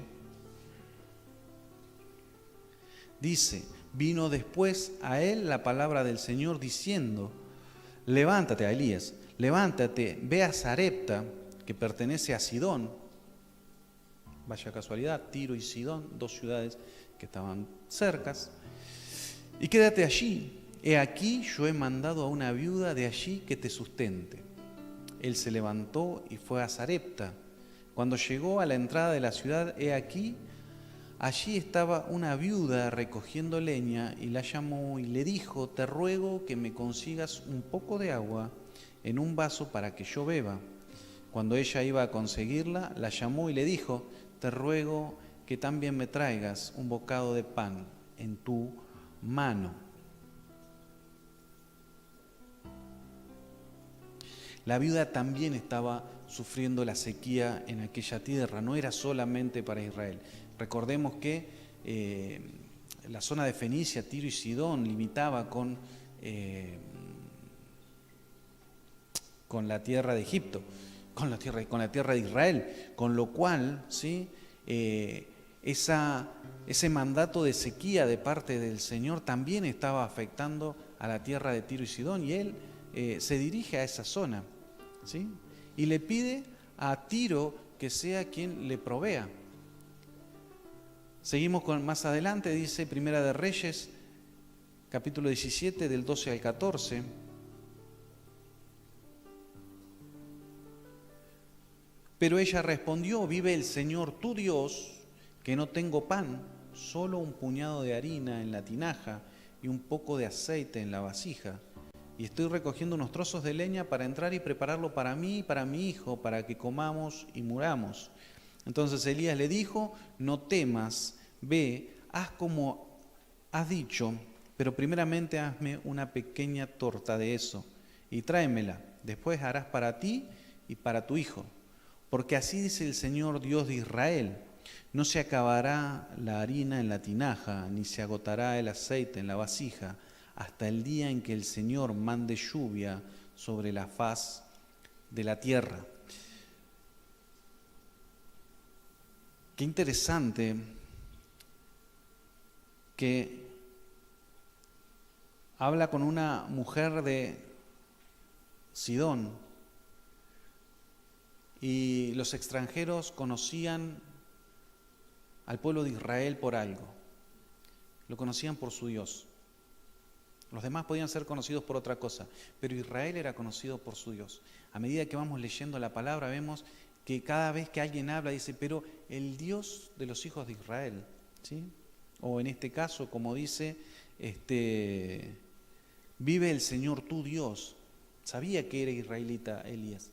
dice: vino después a él la palabra del Señor diciendo: levántate, a Elías, levántate, ve a Sarepta, que pertenece a Sidón. Vaya casualidad, Tiro y Sidón, dos ciudades que estaban cercas. Y quédate allí. He aquí, yo he mandado a una viuda de allí que te sustente. Él se levantó y fue a Sarepta. Cuando llegó a la entrada de la ciudad, he aquí, allí estaba una viuda recogiendo leña, y la llamó y le dijo: te ruego que me consigas un poco de agua en un vaso para que yo beba. Cuando ella iba a conseguirla, la llamó y le dijo: te ruego que también me traigas un bocado de pan en tu mano. La viuda también estaba sufriendo la sequía en aquella tierra, no era solamente para Israel. Recordemos que la zona de Fenicia, Tiro y Sidón limitaba con la tierra de Egipto, con la tierra de Israel, con lo cual, ¿sí?, ese mandato de sequía de parte del Señor también estaba afectando a la tierra de Tiro y Sidón, y él se dirige a esa zona, ¿sí?, y le pide a Tiro que sea quien le provea. Seguimos con más adelante, dice Primera de Reyes, capítulo 17, del 12 al 14. Pero ella respondió: vive el Señor tu Dios, que no tengo pan, solo un puñado de harina en la tinaja y un poco de aceite en la vasija. Y estoy recogiendo unos trozos de leña para entrar y prepararlo para mí y para mi hijo, para que comamos y muramos. Entonces Elías le dijo: no temas, ve, haz como has dicho, pero primeramente hazme una pequeña torta de eso y tráemela. Después harás para ti y para tu hijo. Porque así dice el Señor Dios de Israel, no se acabará la harina en la tinaja, ni se agotará el aceite en la vasija, hasta el día en que el Señor mande lluvia sobre la faz de la tierra. Qué interesante que habla con una mujer de Sidón y los extranjeros conocían al pueblo de Israel por algo, lo conocían por su Dios. Los demás podían ser conocidos por otra cosa, pero Israel era conocido por su Dios. A medida que vamos leyendo la palabra vemos que cada vez que alguien habla dice, pero el Dios de los hijos de Israel, ¿sí? O en este caso, como dice, vive el Señor tu Dios. Sabía que era israelita Elías.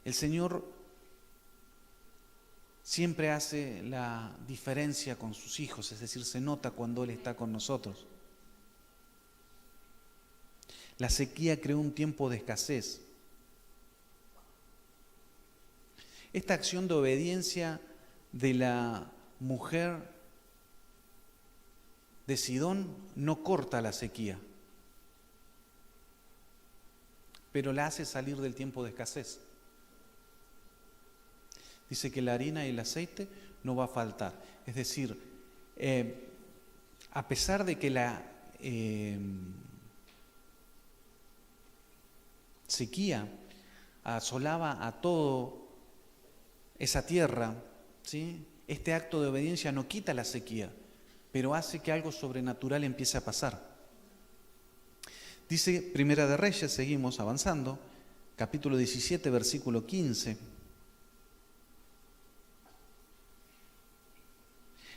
El Señor siempre hace la diferencia con sus hijos, es decir, se nota cuando Él está con nosotros. La sequía creó un tiempo de escasez. Esta acción de obediencia de la mujer de Sidón no corta la sequía, pero la hace salir del tiempo de escasez. Dice que la harina y el aceite no va a faltar. Es decir, a pesar de que la sequía asolaba a todo esa tierra, ¿sí? Este acto de obediencia no quita la sequía, pero hace que algo sobrenatural empiece a pasar. Dice Primera de Reyes, seguimos avanzando, capítulo 17, versículo 15.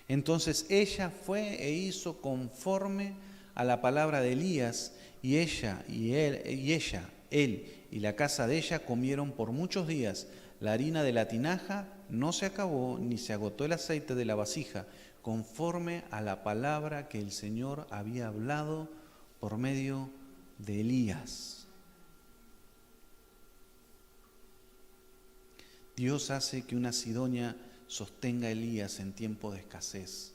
Entonces ella fue e hizo conforme a la palabra de Elías, y él y la casa de ella comieron por muchos días. La harina de la tinaja no se acabó, ni se agotó el aceite de la vasija, conforme a la palabra que el Señor había hablado por medio de Elías. Dios hace que una Sidonia sostenga a Elías en tiempo de escasez.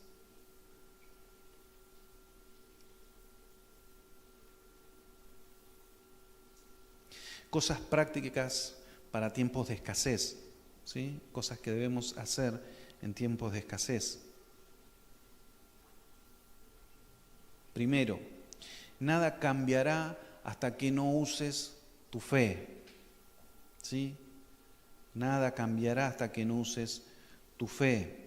Cosas prácticas para tiempos de escasez, ¿sí? Cosas que debemos hacer en tiempos de escasez. Primero, nada cambiará hasta que no uses tu fe, ¿sí? Nada cambiará hasta que no uses tu fe.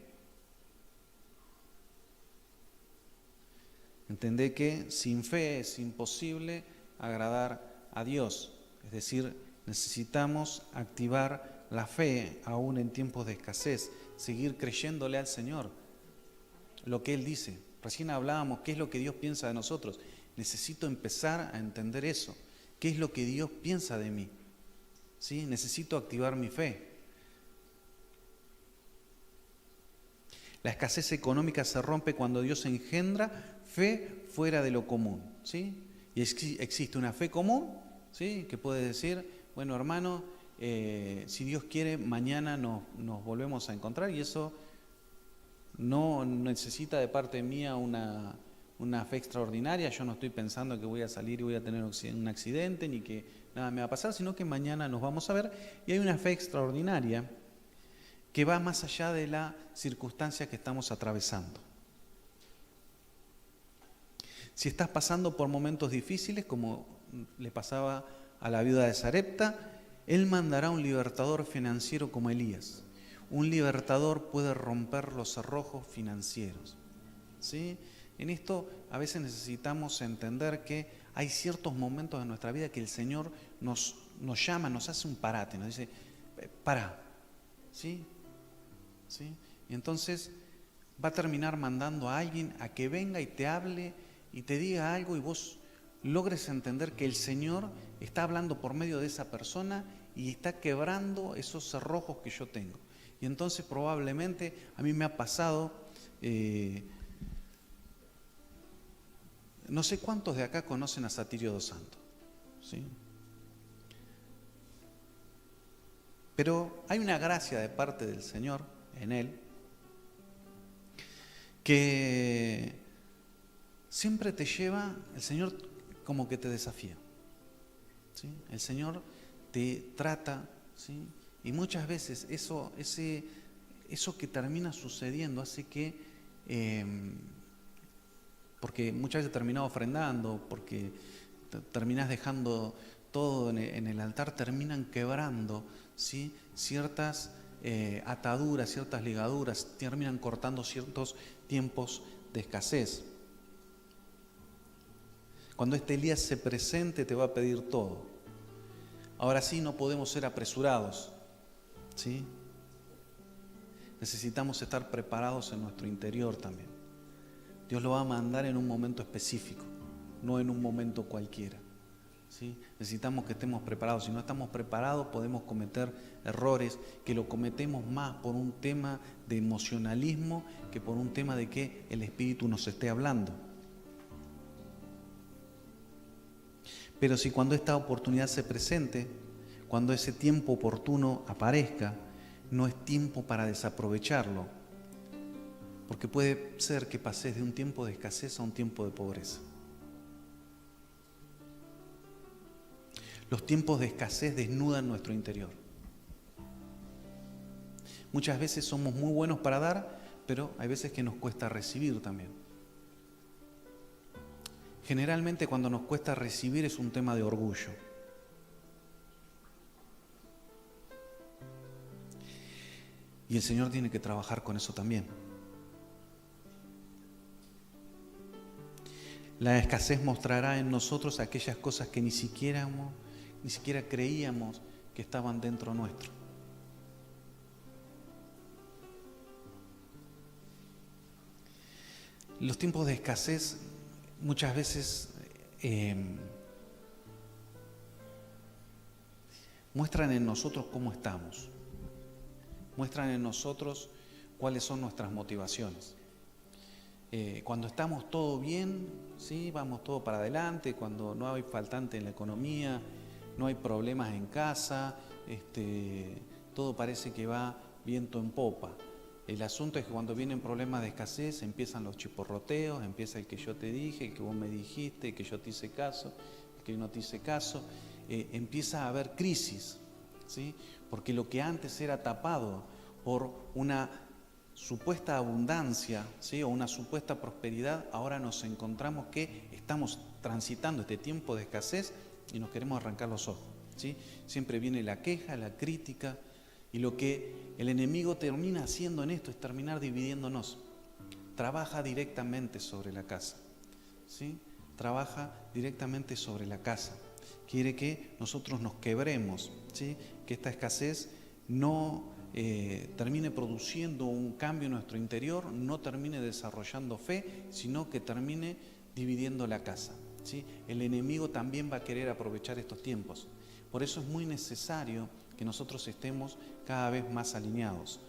Entendé que sin fe es imposible agradar a Dios. Es decir, necesitamos activar la fe aún en tiempos de escasez, seguir creyéndole al Señor lo que Él dice. Recién hablábamos qué es lo que Dios piensa de nosotros. Necesito empezar a entender eso. ¿Qué es lo que Dios piensa de mí? ¿Sí? Necesito activar mi fe. La escasez económica se rompe cuando Dios engendra fe fuera de lo común, ¿sí? Y existe una fe común, ¿sí? Que puede decir, bueno, hermano, si Dios quiere, mañana nos volvemos a encontrar, y eso no necesita de parte mía una fe extraordinaria. Yo no estoy pensando que voy a salir y voy a tener un accidente, ni que nada me va a pasar, sino que mañana nos vamos a ver, y hay una fe extraordinaria que va más allá de la circunstancia que estamos atravesando. Si estás pasando por momentos difíciles, como le pasaba a la viuda de Sarepta, Él mandará un libertador financiero como Elías. Un libertador puede romper los cerrojos financieros, ¿sí? En esto a veces necesitamos entender que hay ciertos momentos de nuestra vida que el Señor nos llama, nos hace un parate, nos dice, para, ¿sí? ¿Sí? Y entonces va a terminar mandando a alguien a que venga y te hable y te diga algo, y vos logres entender que el Señor está hablando por medio de esa persona y está quebrando esos cerrojos que yo tengo. Y entonces probablemente a mí me ha pasado no sé cuántos de acá conocen a Satirio dos Santos, ¿sí? Pero hay una gracia de parte del Señor en él que siempre te lleva, el Señor como que te desafía, ¿sí? El Señor te trata, ¿sí? Y muchas veces eso que termina sucediendo hace que, porque muchas veces terminás ofrendando, porque terminás dejando todo en el altar, terminan quebrando, ¿sí? Ciertas ataduras, ciertas ligaduras, terminan cortando ciertos tiempos de escasez. Cuando este Elías se presente te va a pedir todo. Ahora sí, no podemos ser apresurados, ¿sí? Necesitamos estar preparados en nuestro interior también. Dios lo va a mandar en un momento específico, no en un momento cualquiera, ¿sí? Necesitamos que estemos preparados. Si no estamos preparados podemos cometer errores, que lo cometemos más por un tema de emocionalismo que por un tema de que el Espíritu nos esté hablando. Pero si cuando esta oportunidad se presente, cuando ese tiempo oportuno aparezca, no es tiempo para desaprovecharlo, porque puede ser que pases de un tiempo de escasez a un tiempo de pobreza. Los tiempos de escasez desnudan nuestro interior. Muchas veces somos muy buenos para dar, pero hay veces que nos cuesta recibir también. Generalmente cuando nos cuesta recibir es un tema de orgullo. Y el Señor tiene que trabajar con eso también. La escasez mostrará en nosotros aquellas cosas que ni siquiera creíamos que estaban dentro nuestro. Los tiempos de escasez muchas veces muestran en nosotros cómo estamos, muestran en nosotros cuáles son nuestras motivaciones. Cuando estamos todo bien, ¿sí? Vamos todo para adelante, cuando no hay faltante en la economía, no hay problemas en casa, todo parece que va viento en popa. El asunto es que cuando vienen problemas de escasez empiezan los chiporroteos, empieza el que yo te dije, el que vos me dijiste, el que yo te hice caso, el que no te hice caso, empieza a haber crisis, ¿sí? Porque lo que antes era tapado por una supuesta abundancia, ¿sí? O una supuesta prosperidad, ahora nos encontramos que estamos transitando este tiempo de escasez y nos queremos arrancar los ojos, ¿sí? Siempre viene la queja, la crítica, y lo que el enemigo termina haciendo en esto es terminar dividiéndonos. Trabaja directamente sobre la casa, ¿sí? Trabaja directamente sobre la casa. Quiere que nosotros nos quebremos, ¿sí? Que esta escasez no termine produciendo un cambio en nuestro interior, no termine desarrollando fe, sino que termine dividiendo la casa, ¿sí? El enemigo también va a querer aprovechar estos tiempos. Por eso es muy necesario que nosotros estemos cada vez más alineados.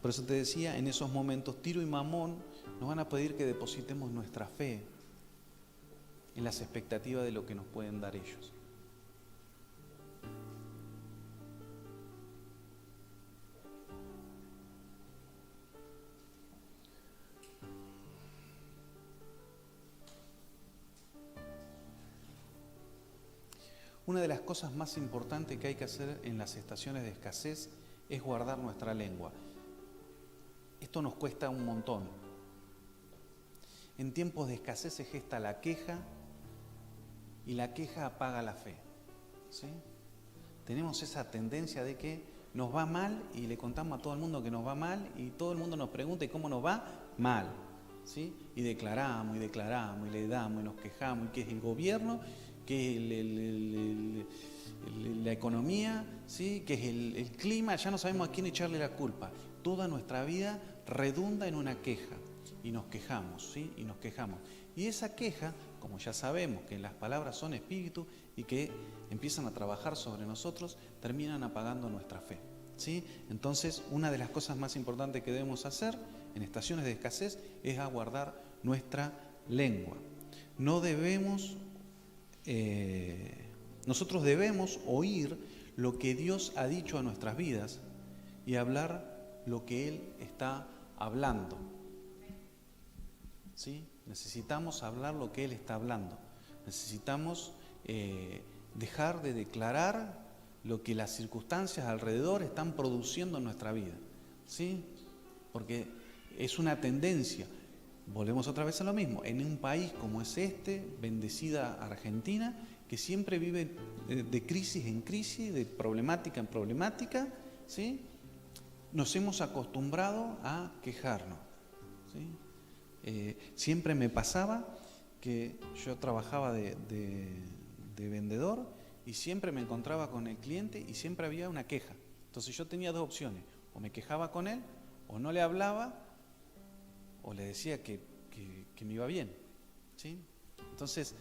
Por eso te decía, en esos momentos Tiro y Mamón nos van a pedir que depositemos nuestra fe en las expectativas de lo que nos pueden dar ellos. Una de las cosas más importantes que hay que hacer en las estaciones de escasez es guardar nuestra lengua. Esto nos cuesta un montón. En tiempos de escasez se gesta la queja y la queja apaga la fe, ¿sí? Tenemos esa tendencia de que nos va mal y le contamos a todo el mundo que nos va mal y todo el mundo nos pregunta ¿y cómo nos va? Mal, ¿sí? Y declaramos y declaramos y le damos y nos quejamos y que es el gobierno, que es la economía, ¿sí? Que es el clima, ya no sabemos a quién echarle la culpa. Toda nuestra vida redunda en una queja y nos quejamos, ¿sí? Y nos quejamos. Y esa queja como ya sabemos que las palabras son espíritu y que empiezan a trabajar sobre nosotros, terminan apagando nuestra fe, ¿sí? Entonces, una de las cosas más importantes que debemos hacer en estaciones de escasez es aguardar nuestra lengua. No debemos, nosotros debemos oír lo que Dios ha dicho a nuestras vidas y hablar lo que Él está hablando, ¿sí? Necesitamos hablar lo que Él está hablando. Necesitamos dejar de declarar lo que las circunstancias alrededor están produciendo en nuestra vida, ¿sí? Porque es una tendencia. Volvemos otra vez a lo mismo. En un país como es este, bendecida Argentina, que siempre vive de crisis en crisis, de problemática en problemática, ¿sí? Nos hemos acostumbrado a quejarnos, ¿sí? Siempre me pasaba que yo trabajaba de vendedor y siempre me encontraba con el cliente y siempre había una queja. Entonces yo tenía dos opciones: o me quejaba con él, o no le hablaba, o le decía que me iba bien, ¿sí? Entonces,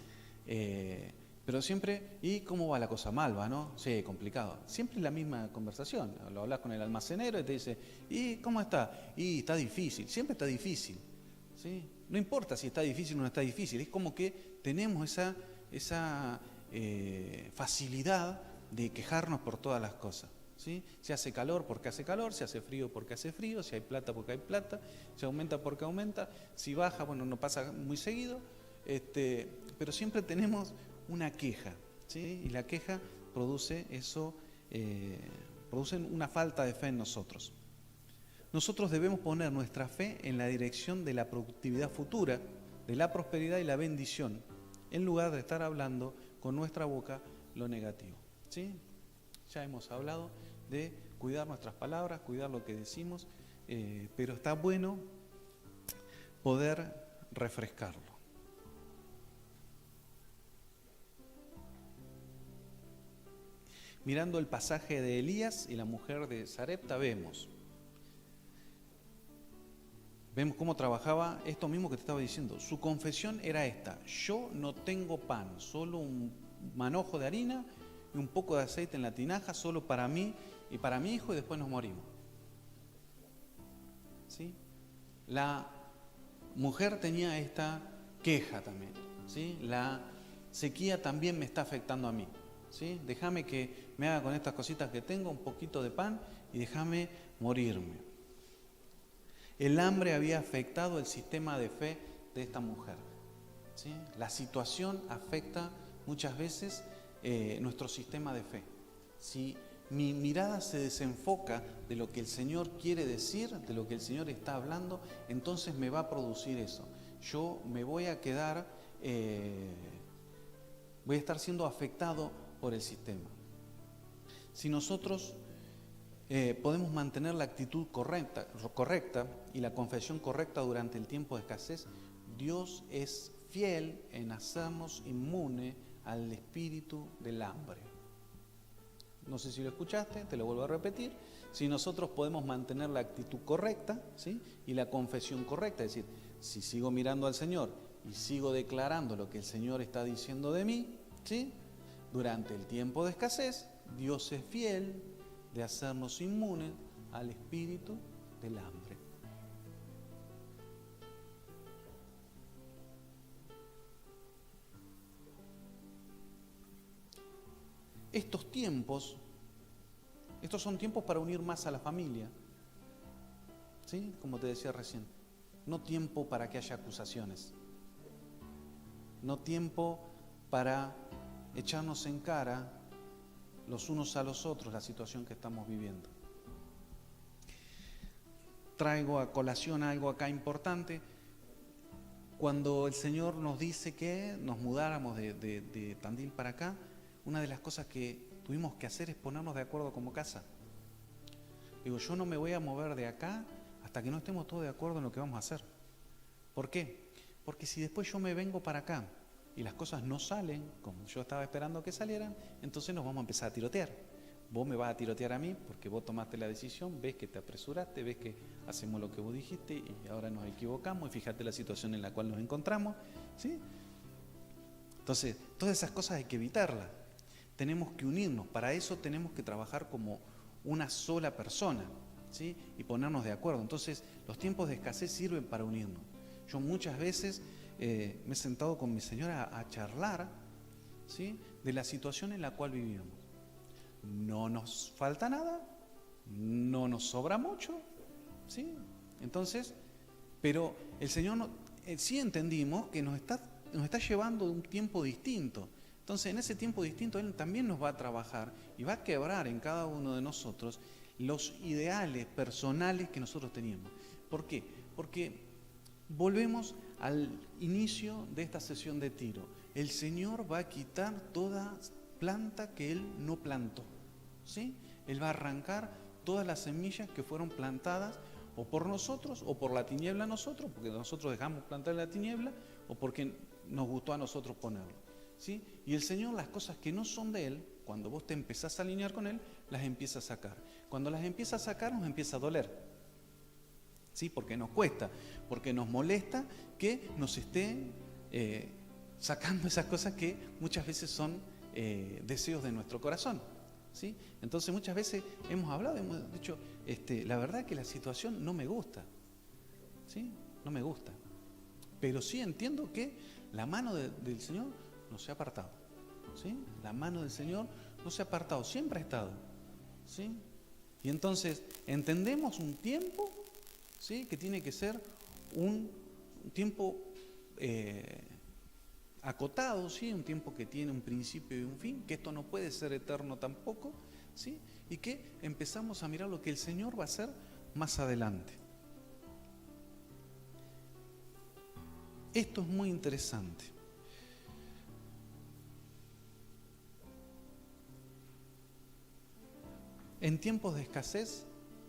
pero siempre, ¿y cómo va la cosa? Mal va, ¿no? Sí, complicado. Siempre es la misma conversación. Lo hablas con el almacenero y te dice, ¿y cómo está? Y está difícil, siempre está difícil, ¿sí? No importa si está difícil o no está difícil, es como que tenemos esa facilidad de quejarnos por todas las cosas, ¿sí? Si hace calor porque hace calor, si hace frío porque hace frío, si hay plata porque hay plata, si aumenta porque aumenta, si baja, bueno, no pasa muy seguido, pero siempre tenemos una queja, ¿sí? Y la queja produce eso, produce una falta de fe en nosotros. Nosotros debemos poner nuestra fe en la dirección de la productividad futura, de la prosperidad y la bendición, en lugar de estar hablando con nuestra boca lo negativo, ¿sí? Ya hemos hablado de cuidar nuestras palabras, cuidar lo que decimos, pero está bueno poder refrescarlo. Mirando el pasaje de Elías y la mujer de Sarepta, vemos cómo trabajaba esto mismo que te estaba diciendo. Su confesión era esta: yo no tengo pan, solo un manojo de harina y un poco de aceite en la tinaja, solo para mí y para mi hijo, y después nos morimos, ¿sí? La mujer tenía esta queja también, ¿sí? La sequía también me está afectando a mí, ¿sí? Déjame que me haga con estas cositas que tengo un poquito de pan y déjame morirme. El hambre había afectado el sistema de fe de esta mujer, ¿sí? La situación afecta muchas veces nuestro sistema de fe. Si mi mirada se desenfoca de lo que el Señor quiere decir, de lo que el Señor está hablando, entonces me va a producir eso. Yo me voy a quedar, voy a estar siendo afectado por el sistema. Si nosotros podemos mantener la actitud correcta y la confesión correcta durante el tiempo de escasez, Dios es fiel en hacernos inmune al espíritu del hambre. No sé si lo escuchaste, te lo vuelvo a repetir. Si nosotros podemos mantener la actitud correcta, ¿sí? Y la confesión correcta, es decir, si sigo mirando al Señor y sigo declarando lo que el Señor está diciendo de mí, ¿sí? Durante el tiempo de escasez, Dios es fiel de hacernos inmunes al espíritu del hambre. Estos son tiempos para unir más a la familia, ¿sí? Como te decía recién, no tiempo para que haya acusaciones, no tiempo para echarnos en cara los unos a los otros la situación que estamos viviendo. Traigo a colación algo acá importante. Cuando el Señor nos dice que nos mudáramos de Tandil para acá, una de las cosas que tuvimos que hacer es ponernos de acuerdo como casa. Digo, yo no me voy a mover de acá hasta que no estemos todos de acuerdo en lo que vamos a hacer. ¿Por qué? Porque si después yo me vengo para acá y las cosas no salen como yo estaba esperando que salieran, entonces nos vamos a empezar a tirotear. Vos me vas a tirotear a mí porque vos tomaste la decisión, ves que te apresuraste, ves que hacemos lo que vos dijiste y ahora nos equivocamos y fíjate la situación en la cual nos encontramos, ¿sí? Entonces, todas esas cosas hay que evitarlas. Tenemos que unirnos, para eso tenemos que trabajar como una sola persona, ¿sí? Y ponernos de acuerdo. Entonces, los tiempos de escasez sirven para unirnos. Yo muchas veces me he sentado con mi señora a charlar, ¿sí?, de la situación en la cual vivimos. No nos falta nada, no nos sobra mucho, ¿sí? Entonces, pero el Señor sí entendimos que nos está llevando de un tiempo distinto. Entonces, en ese tiempo distinto, Él también nos va a trabajar y va a quebrar en cada uno de nosotros los ideales personales que nosotros teníamos. ¿Por qué? Porque volvemos al inicio de esta sesión de Tiro. El Señor va a quitar toda planta que Él no plantó, ¿sí? Él va a arrancar todas las semillas que fueron plantadas o por nosotros o por la tiniebla a nosotros, porque nosotros dejamos plantar la tiniebla, o porque nos gustó a nosotros ponerlo, ¿sí? Y el Señor, las cosas que no son de Él, cuando vos te empezás a alinear con Él, las empieza a sacar. Cuando las empieza a sacar, nos empieza a doler, ¿sí? Porque nos cuesta, porque nos molesta que nos esté sacando esas cosas que muchas veces son deseos de nuestro corazón, ¿sí? Entonces muchas veces hemos hablado, hemos dicho, la verdad que la situación no me gusta, ¿sí? No me gusta, pero sí entiendo que la mano del Señor no se ha apartado, ¿sí? La mano del Señor no se ha apartado, siempre ha estado, ¿sí? Y entonces entendemos un tiempo, ¿sí?, que tiene que ser un tiempo acotado, ¿sí?, un tiempo que tiene un principio y un fin, que esto no puede ser eterno tampoco, ¿sí?, y que empezamos a mirar lo que el Señor va a hacer más adelante. Esto es muy interesante. En tiempos de escasez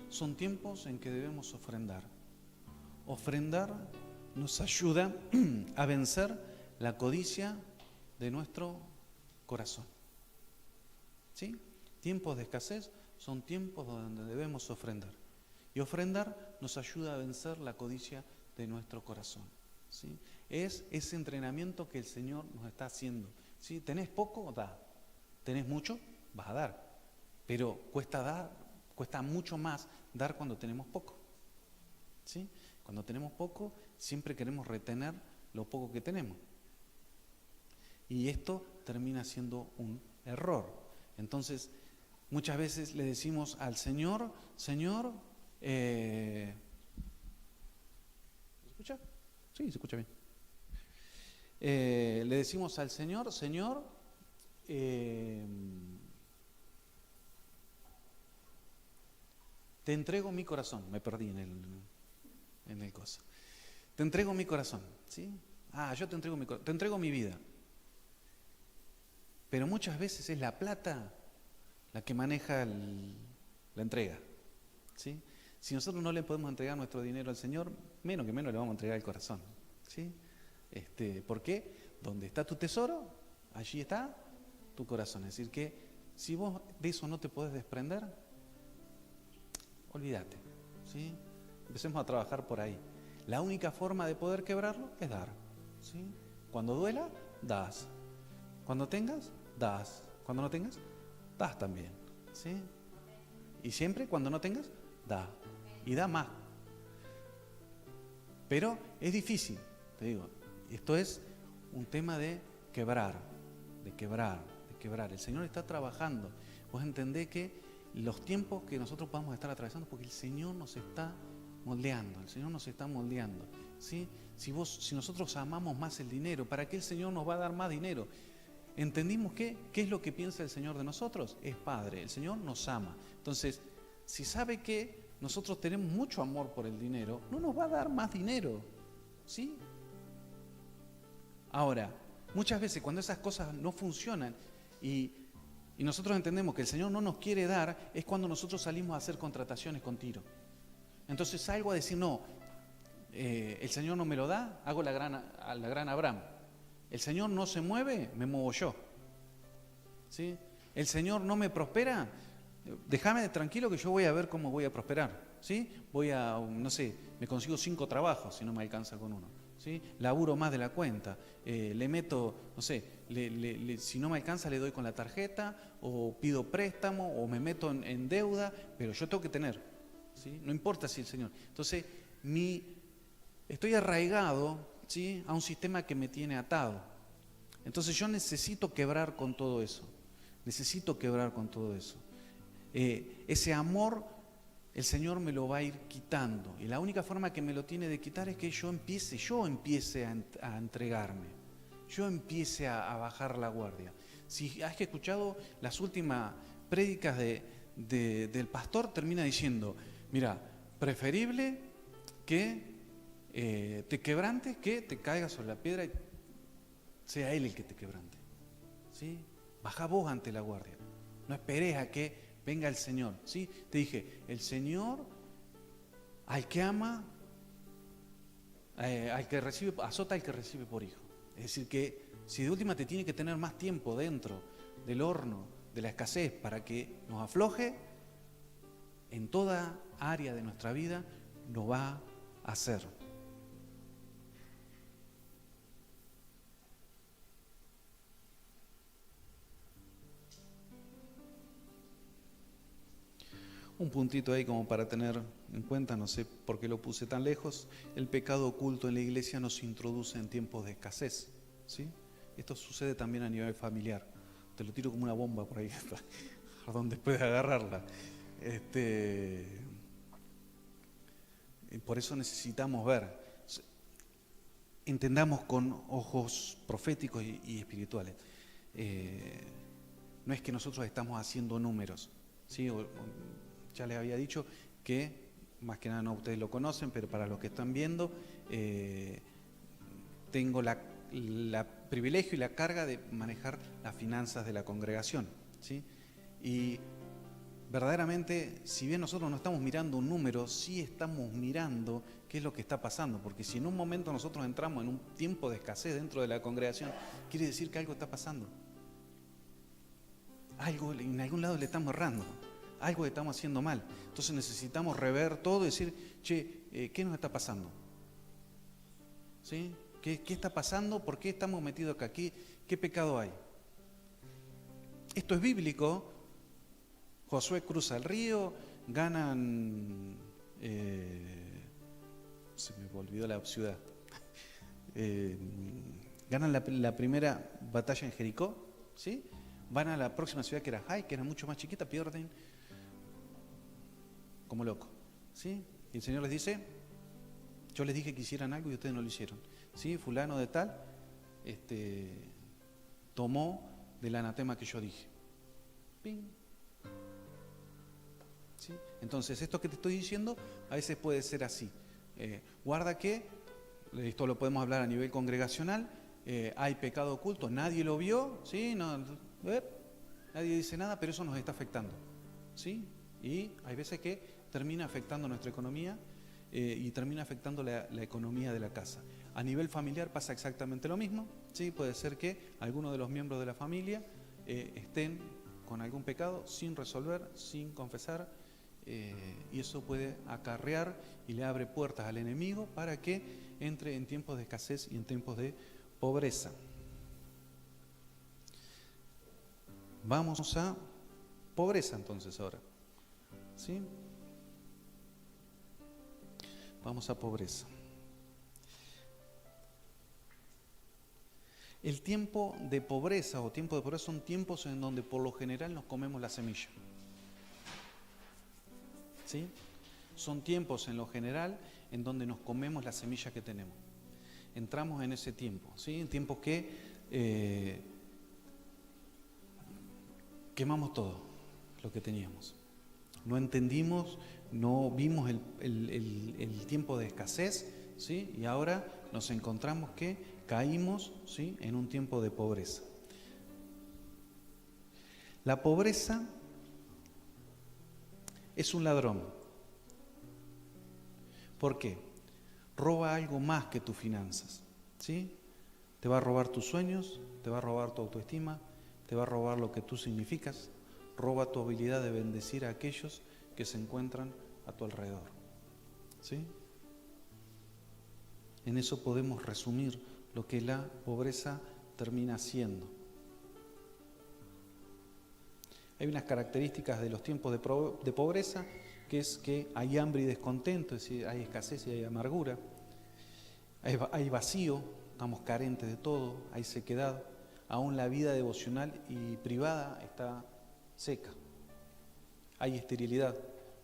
son tiempos en que debemos ofrendar. Ofrendar nos ayuda a vencer la codicia de nuestro corazón, ¿sí? Tiempos de escasez son tiempos donde debemos ofrendar. Y ofrendar nos ayuda a vencer la codicia de nuestro corazón, ¿sí? Es ese entrenamiento que el Señor nos está haciendo, ¿sí? ¿Tenés poco? Da. ¿Tenés mucho? Vas a dar. Pero cuesta mucho más dar cuando tenemos poco, ¿sí? Cuando tenemos poco, siempre queremos retener lo poco que tenemos. Y esto termina siendo un error. Entonces, muchas veces le decimos al Señor, Señor, ¿se escucha? Sí, se escucha bien. Le decimos al Señor, Señor, te entrego mi corazón. Me perdí en el coso. Te entrego mi corazón, ¿sí? Yo te entrego te entrego mi vida. Pero muchas veces es la plata la que maneja la entrega, ¿sí? Si nosotros no le podemos entregar nuestro dinero al Señor, menos que menos le vamos a entregar el corazón, ¿sí? ¿Por qué? Donde está tu tesoro, allí está tu corazón. Es decir, que si vos de eso no te podés desprender, olvídate, ¿sí? Empecemos a trabajar por ahí. La única forma de poder quebrarlo es dar, ¿sí? Cuando duela, das. Cuando tengas, das. Cuando no tengas, das también, ¿sí? Y siempre cuando no tengas, da. Y da más. Pero es difícil, te digo. Esto es un tema de quebrar, de quebrar, de quebrar. El Señor está trabajando. Vos entendés que los tiempos que nosotros podamos estar atravesando, porque el Señor nos está moldeando, el Señor nos está moldeando, ¿sí? Si nosotros amamos más el dinero, ¿para qué el Señor nos va a dar más dinero? ¿Entendimos qué es lo que piensa el Señor de nosotros? Es Padre, el Señor nos ama. Entonces, si sabe que nosotros tenemos mucho amor por el dinero, no nos va a dar más dinero, ¿sí? Ahora, muchas veces cuando esas cosas no funcionan y nosotros entendemos que el Señor no nos quiere dar, es cuando nosotros salimos a hacer contrataciones con Tiro. Entonces salgo a decir, no, el Señor no me lo da, hago la gran Abraham. El Señor no se mueve, me muevo yo, ¿sí? El Señor no me prospera, déjame tranquilo que yo voy a ver cómo voy a prosperar, ¿sí? Voy a, no sé, me consigo 5 trabajos si no me alcanza con uno, ¿sí? Laburo más de la cuenta, le meto, no sé, si no me alcanza le doy con la tarjeta, o pido préstamo, o me meto en deuda, pero yo tengo que tener, ¿sí? No importa si el Señor. Entonces, estoy arraigado, ¿sí?, a un sistema que me tiene atado. Entonces yo necesito quebrar con todo eso. Necesito quebrar con todo eso. Ese amor, el Señor me lo va a ir quitando. Y la única forma que me lo tiene de quitar es que yo empiece a entregarme. Yo empiece a bajar la guardia. Si has escuchado las últimas prédicas del pastor, termina diciendo, mira, preferible que te quebrantes que te caigas sobre la piedra y sea Él el que te quebrante. ¿Sí? Baja vos ante la guardia. No esperes a que venga el Señor. ¿Sí? Te dije, el Señor al que ama, al que recibe, azota al que recibe por hijo. Es decir, que si de última te tiene que tener más tiempo dentro del horno de la escasez para que nos afloje, en toda área de nuestra vida lo va a hacer. Un puntito ahí como para tener en cuenta, no sé por qué lo puse tan lejos, el pecado oculto en la iglesia nos introduce en tiempos de escasez, ¿sí? Esto sucede también a nivel familiar. Te lo tiro como una bomba por ahí, a donde puedes agarrarla. Por eso necesitamos ver, entendamos con ojos proféticos y espirituales. No es que nosotros estamos haciendo números, ¿sí? Ya les había dicho que, más que nada no ustedes lo conocen, pero para los que están viendo, tengo la privilegio y la carga de manejar las finanzas de la congregación, ¿sí? Y verdaderamente, si bien nosotros no estamos mirando un número, sí estamos mirando qué es lo que está pasando, porque si en un momento nosotros entramos en un tiempo de escasez dentro de la congregación, quiere decir que algo está pasando. Algo, en algún lado le estamos errando. Algo que estamos haciendo mal. Entonces necesitamos rever todo y decir, che, ¿qué nos está pasando? ¿Sí? ¿Qué está pasando? ¿Por qué estamos metidos acá? ¿Qué pecado hay? Esto es bíblico. Josué cruza el río, ganan... se me olvidó la ciudad. Ganan la primera batalla en Jericó, ¿sí? Van a la próxima ciudad que era Jai, que era mucho más chiquita, pierden como loco, ¿sí? Y el Señor les dice, yo les dije que hicieran algo y ustedes no lo hicieron, ¿sí? Fulano de tal tomó del anatema que yo dije. ¡Ping! ¿Sí? Entonces, esto que te estoy diciendo a veces puede ser así. Guarda que, esto lo podemos hablar a nivel congregacional, hay pecado oculto, nadie lo vio, ¿sí? Nadie dice nada, pero eso nos está afectando, ¿sí? Y hay veces que termina afectando nuestra economía y termina afectando la economía de la casa. A nivel familiar pasa exactamente lo mismo, ¿sí? Puede ser que algunos de los miembros de la familia estén con algún pecado sin resolver, sin confesar, y eso puede acarrear y le abre puertas al enemigo para que entre en tiempos de escasez y en tiempos de pobreza. Vamos a pobreza entonces ahora, ¿sí? Vamos a pobreza. El tiempo de pobreza o tiempo de pobreza son tiempos en donde por lo general nos comemos la semilla, ¿sí? Son tiempos en lo general en donde nos comemos la semilla que tenemos. Entramos en ese tiempo, ¿sí? En tiempos que quemamos todo lo que teníamos. No entendimos, no vimos el tiempo de escasez, ¿sí? Y ahora nos encontramos que caímos, ¿sí?, en un tiempo de pobreza. La pobreza es un ladrón. ¿Por qué? Roba algo más que tus finanzas, ¿sí? Te va a robar tus sueños, te va a robar tu autoestima, te va a robar lo que tú significas, roba tu habilidad de bendecir a aquellos que se encuentran a tu alrededor, ¿sí? En eso podemos resumir lo que la pobreza termina siendo. Hay unas características de los tiempos de pobreza, que es que hay hambre y descontento, es decir, hay escasez y hay amargura, hay vacío, estamos carentes de todo, hay sequedad, aún la vida devocional y privada está seca, hay esterilidad,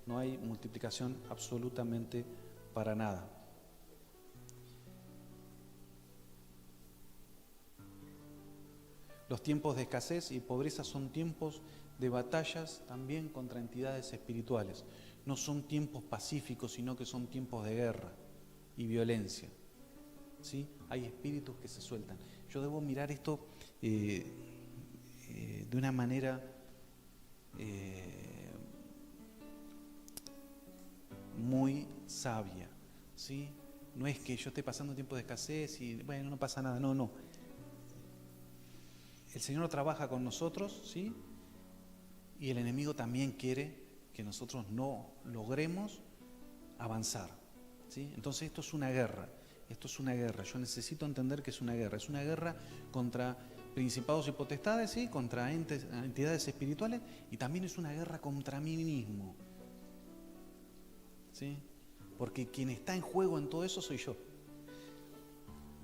no hay multiplicación absolutamente para nada. Los tiempos de escasez y pobreza son tiempos de batallas también contra entidades espirituales. No son tiempos pacíficos, sino que son tiempos de guerra y violencia. ¿Sí? Hay espíritus que se sueltan. Yo debo mirar esto de una manera muy sabia. ¿Sí? No es que yo esté pasando tiempos de escasez y bueno, no pasa nada. No. El Señor trabaja con nosotros, ¿sí? Y el enemigo también quiere que nosotros no logremos avanzar, ¿sí? Entonces esto es una guerra, yo necesito entender que es una guerra contra principados y potestades, ¿sí? Contra entidades espirituales, y también es una guerra contra mí mismo, ¿sí? Porque quien está en juego en todo eso soy yo.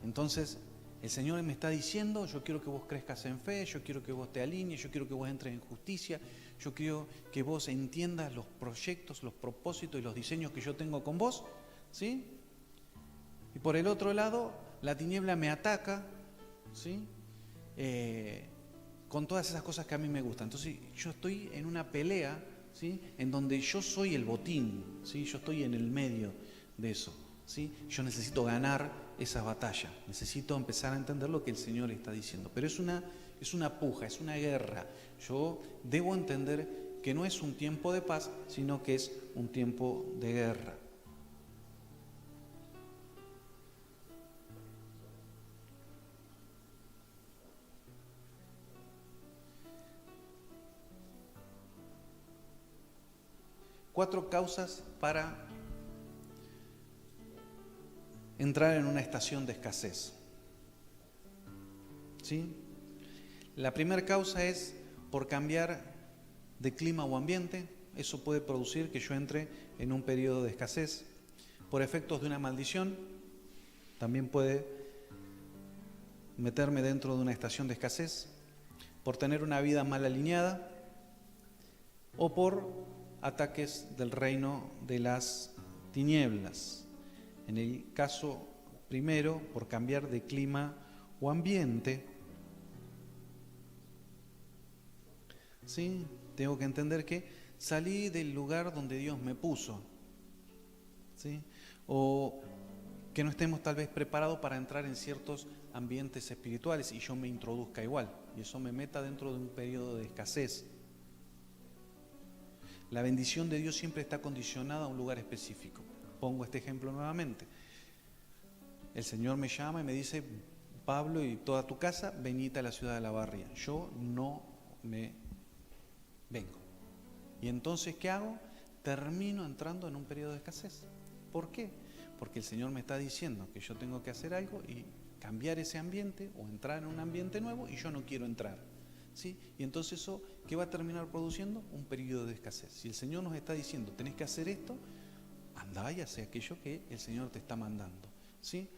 Entonces el Señor me está diciendo, yo quiero que vos crezcas en fe, yo quiero que vos te alinees, yo quiero que vos entres en justicia, yo quiero que vos entiendas los proyectos, los propósitos y los diseños que yo tengo con vos, ¿sí? Y por el otro lado, la tiniebla me ataca, ¿sí? Con todas esas cosas que a mí me gustan. Entonces yo estoy en una pelea, ¿sí? En donde yo soy el botín, ¿sí? Yo estoy en el medio de eso, ¿sí? Yo necesito ganar esa batalla, necesito empezar a entender lo que el Señor está diciendo, pero es una puja, es una guerra. Yo debo entender que no es un tiempo de paz, sino que es un tiempo de guerra. Cuatro causas para entrar en una estación de escasez. ¿Sí? La primera causa es por cambiar de clima o ambiente. Eso puede producir que yo entre en un periodo de escasez. Por efectos de una maldición, también puede meterme dentro de una estación de escasez. Por tener una vida mal alineada o por ataques del reino de las tinieblas. En el caso primero, por cambiar de clima o ambiente, ¿sí? Tengo que entender que salí del lugar donde Dios me puso, ¿sí? O que no estemos tal vez preparados para entrar en ciertos ambientes espirituales y yo me introduzca igual, y eso me meta dentro de un periodo de escasez. La bendición de Dios siempre está condicionada a un lugar específico. Pongo este ejemplo nuevamente. El Señor me llama y me dice, Pablo y toda tu casa, venite a la ciudad de La Barria. Yo no me vengo. Y entonces, ¿qué hago? Termino entrando en un periodo de escasez. ¿Por qué? Porque el Señor me está diciendo que yo tengo que hacer algo y cambiar ese ambiente o entrar en un ambiente nuevo y yo no quiero entrar, ¿sí? Y entonces eso, ¿qué va a terminar produciendo? Un periodo de escasez. Si el Señor nos está diciendo, tenés que hacer esto, andá y hace aquello que el Señor te está mandando, ¿sí?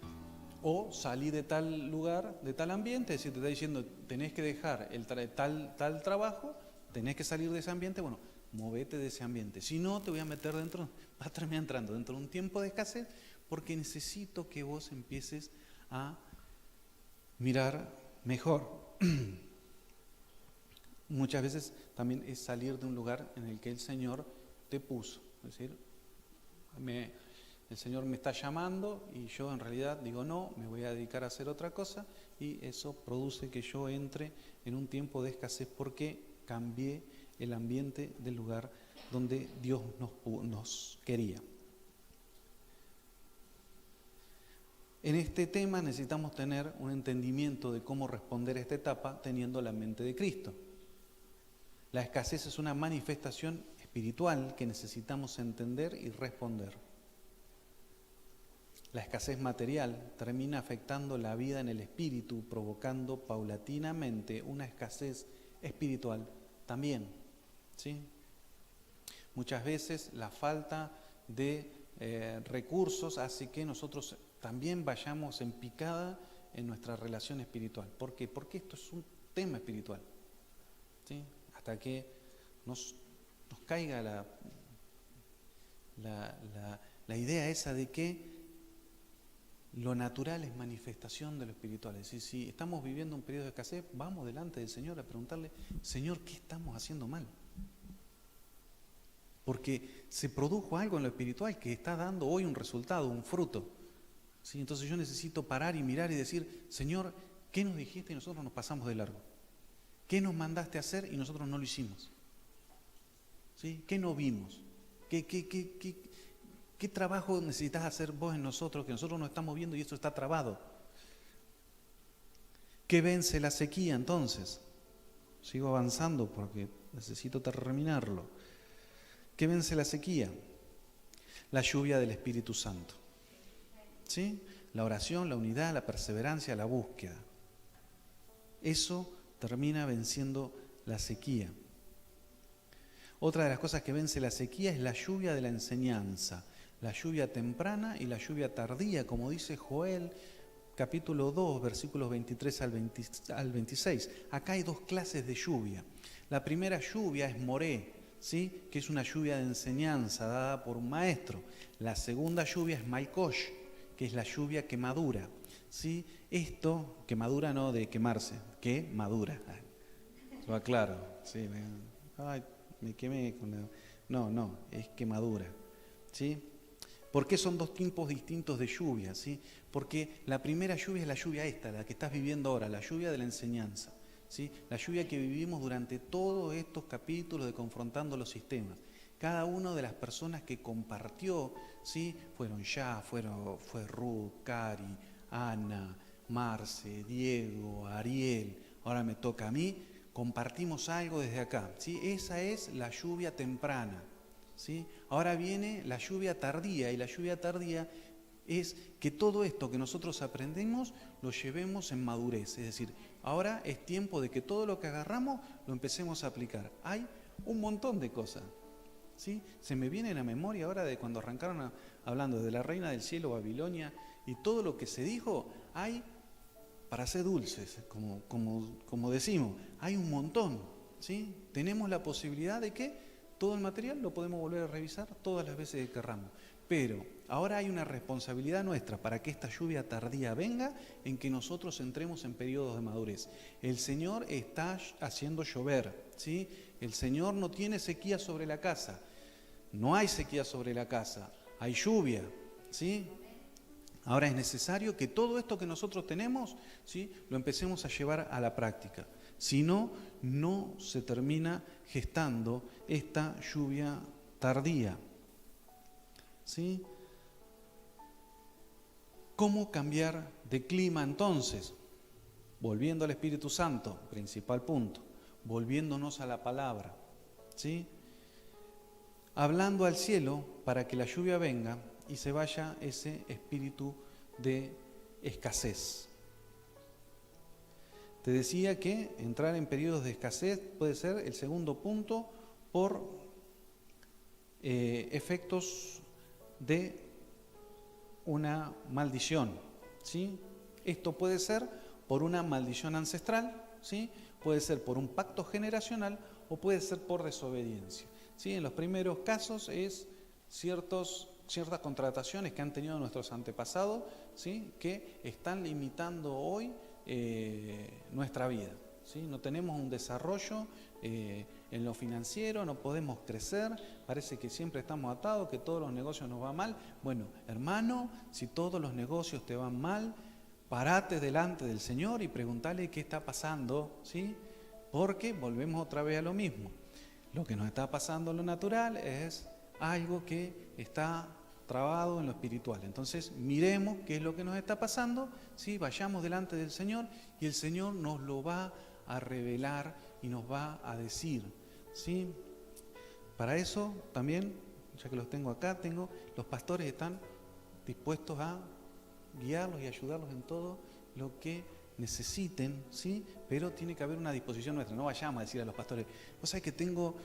O salí de tal lugar, de tal ambiente, es decir, te está diciendo, tenés que dejar tal trabajo, tenés que salir de ese ambiente, bueno, movete de ese ambiente. Si no, te voy a meter dentro, vas a terminar entrando dentro de un tiempo de escasez, porque necesito que vos empieces a mirar mejor. Muchas veces también es salir de un lugar en el que el Señor te puso. Es decir, el Señor me está llamando y yo en realidad digo no, me voy a dedicar a hacer otra cosa y eso produce que yo entre en un tiempo de escasez porque cambié el ambiente del lugar donde Dios nos quería. En este tema necesitamos tener un entendimiento de cómo responder a esta etapa teniendo la mente de Cristo. La escasez es una manifestación espiritual que necesitamos entender y responder. La escasez material termina afectando la vida en el espíritu, provocando paulatinamente una escasez espiritual también, ¿sí? Muchas veces la falta de recursos hace que nosotros también vayamos en picada en nuestra relación espiritual. ¿Por qué? Porque esto es un tema espiritual, ¿sí? Hasta que nos caiga la idea esa de que lo natural es manifestación de lo espiritual. Es decir, si estamos viviendo un periodo de escasez, vamos delante del Señor a preguntarle, Señor, ¿qué estamos haciendo mal? Porque se produjo algo en lo espiritual que está dando hoy un resultado, un fruto. ¿Sí? Entonces yo necesito parar y mirar y decir, Señor, ¿qué nos dijiste y nosotros nos pasamos de largo? ¿Qué nos mandaste a hacer y nosotros no lo hicimos? ¿Sí? ¿Qué no vimos? ¿Qué trabajo necesitas hacer vos en nosotros que nosotros no estamos viendo y esto está trabado? ¿Qué vence la sequía entonces? Sigo avanzando porque necesito terminarlo. ¿Qué vence la sequía? La lluvia del Espíritu Santo. ¿Sí? La oración, la unidad, la perseverancia, la búsqueda. Eso termina venciendo la sequía. Otra de las cosas que vence la sequía es la lluvia de la enseñanza. La lluvia temprana y la lluvia tardía, como dice Joel, capítulo 2, versículos 23 al 26. Acá hay dos clases de lluvia. La primera lluvia es moré, ¿sí? Que es una lluvia de enseñanza dada por un maestro. La segunda lluvia es malkosh, que es la lluvia que madura, ¿sí? Esto, que madura no de quemarse, que madura. Lo aclaro, ¿sí? Me quemé con la... No, es que madura, ¿sí? ¿Por qué son dos tipos distintos de lluvia? ¿Sí? Porque la primera lluvia es la lluvia esta, la que estás viviendo ahora, la lluvia de la enseñanza, ¿sí? La lluvia que vivimos durante todos estos capítulos de Confrontando los Sistemas. Cada una de las personas que compartió, ¿sí? Fue Ruth, Cari, Ana, Marce, Diego, Ariel, ahora me toca a mí, compartimos algo desde acá, ¿sí? Esa es la lluvia temprana, ¿sí? Ahora viene la lluvia tardía, y la lluvia tardía es que todo esto que nosotros aprendemos lo llevemos en madurez, es decir, ahora es tiempo de que todo lo que agarramos lo empecemos a aplicar. Hay un montón de cosas, ¿sí? Se me viene a la memoria ahora de cuando arrancaron hablando de la reina del cielo, Babilonia, y todo lo que se dijo, hay para ser dulces, como decimos, hay un montón, ¿sí? Tenemos la posibilidad de que todo el material lo podemos volver a revisar todas las veces que querramos. Pero ahora hay una responsabilidad nuestra para que esta lluvia tardía venga, en que nosotros entremos en periodos de madurez. El Señor está haciendo llover, ¿sí? El Señor no tiene sequía sobre la casa. No hay sequía sobre la casa, hay lluvia, ¿sí? Ahora es necesario que todo esto que nosotros tenemos, ¿sí? Lo empecemos a llevar a la práctica. Si no, no se termina gestando esta lluvia tardía, ¿sí? ¿Cómo cambiar de clima entonces? Volviendo al Espíritu Santo, principal punto, volviéndonos a la palabra, ¿sí? Hablando al cielo para que la lluvia venga y se vaya ese espíritu de escasez. Te decía que entrar en periodos de escasez puede ser el segundo punto por efectos de una maldición, ¿sí? Esto puede ser por una maldición ancestral, ¿sí? Puede ser por un pacto generacional o puede ser por desobediencia, ¿sí? En los primeros casos es ciertas contrataciones que han tenido nuestros antepasados, ¿sí? Que están limitando hoy nuestra vida, ¿sí? No tenemos un desarrollo en lo financiero, no podemos crecer, parece que siempre estamos atados, que todos los negocios nos van mal. Bueno, hermano, si todos los negocios te van mal, parate delante del Señor y preguntale qué está pasando, ¿sí? Porque volvemos otra vez a lo mismo. Lo que nos está pasando en lo natural es algo que está trabado en lo espiritual. Entonces, miremos qué es lo que nos está pasando, ¿sí? Vayamos delante del Señor y el Señor nos lo va a revelar y nos va a decir, ¿sí? Para eso también, ya que los tengo acá, los pastores están dispuestos a guiarlos y ayudarlos en todo lo que necesiten, ¿sí? Pero tiene que haber una disposición nuestra. No vayamos a decir a los pastores, vos sabés que tengo